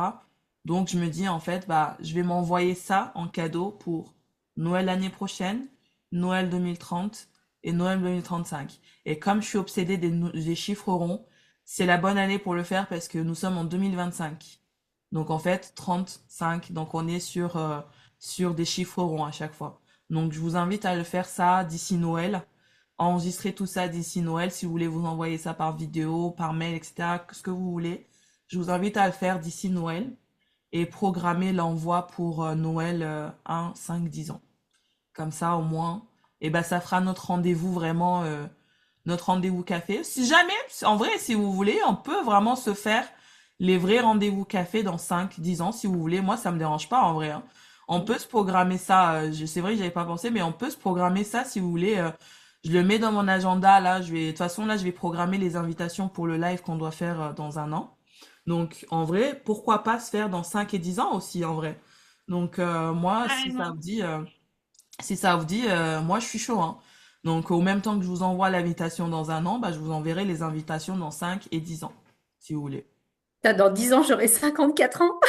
Donc, je me dis, en fait, bah, je vais m'envoyer ça en cadeau pour Noël l'année prochaine, Noël 2030 et Noël 2035. Et comme je suis obsédée des chiffres ronds, c'est la bonne année pour le faire parce que nous sommes en 2025. Donc, en fait, 35. Donc, on est sur des chiffres ronds à chaque fois. Donc, je vous invite à le faire ça d'ici Noël. Enregistrer tout ça d'ici Noël. Si vous voulez vous envoyer ça par vidéo, par mail, etc., ce que vous voulez. Je vous invite à le faire d'ici Noël et programmer l'envoi pour Noël 1, 5, 10 ans. Comme ça, au moins, et ben, ça fera notre rendez-vous vraiment, notre rendez-vous café. Si jamais, en vrai, si vous voulez, on peut vraiment se faire les vrais rendez-vous café dans 5, 10 ans, si vous voulez. Moi, ça me dérange pas, en vrai, hein. On peut se programmer ça. C'est vrai que j'avais pas pensé, mais on peut se programmer ça si vous voulez. Je le mets dans mon agenda. Là, de toute façon, là, je vais programmer les invitations pour le live qu'on doit faire dans un an. Donc, en vrai, pourquoi pas se faire dans 5 et 10 ans aussi, en vrai. Donc, moi, Carrément. si ça vous dit, moi, je suis chaud, hein. Donc, au même temps que je vous envoie l'invitation dans un an, bah, je vous enverrai les invitations dans 5 et 10 ans, si vous voulez. Dans 10 ans, j'aurai 54 ans.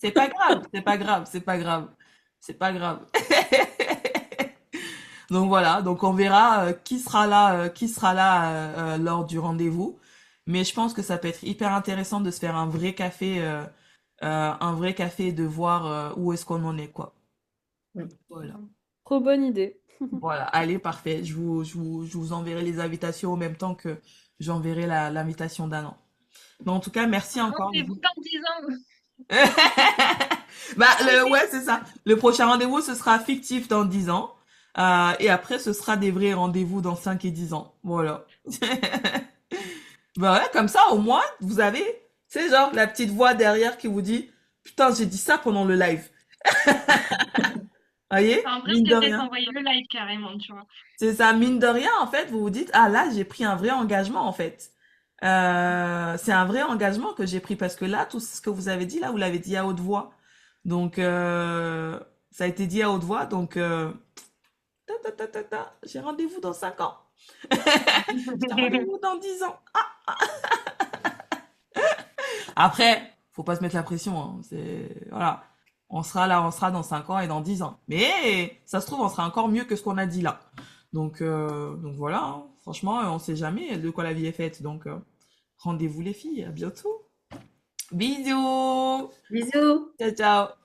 C'est pas grave, c'est pas grave, c'est pas grave. C'est pas grave. Donc voilà, donc on verra qui sera là lors du rendez-vous. Mais je pense que ça peut être hyper intéressant de se faire un vrai café et de voir où est-ce qu'on en est, quoi. Voilà. Trop bonne idée. Voilà, allez, parfait. Je vous enverrai les invitations au même temps que j'enverrai l'invitation d'un an. Mais en tout cas, merci encore, les Rendez-vous filles. dans 10 ans. Bah, ouais, c'est ça. Le prochain rendez-vous, ce sera fictif dans 10 ans. Et après, ce sera des vrais rendez-vous dans 5 et 10 ans. Voilà. Bah ouais, comme ça, au moins, vous avez, c'est genre la petite voix derrière qui vous dit, putain, j'ai dit ça pendant le live. Voyez? En vrai, Mine je de devrais rien. t'envoyer le live carrément, tu vois. C'est ça, mine de rien, en fait, vous vous dites, ah là, j'ai pris un vrai engagement, en fait. C'est un vrai engagement que j'ai pris parce que là, tout ce que vous avez dit, là, vous l'avez dit à haute voix. Donc, ça a été dit à haute voix. Donc, j'ai rendez-vous dans 5 ans. J'ai rendez-vous dans 10 ans. Après, faut pas se mettre la pression, hein. Voilà. On sera là, on sera dans 5 ans et dans 10 ans. Mais ça se trouve, on sera encore mieux que ce qu'on a dit là. Donc voilà, hein. Franchement, on sait jamais de quoi la vie est faite. Donc, rendez-vous les filles. À bientôt. Bisous. Bisous. Ciao, ciao.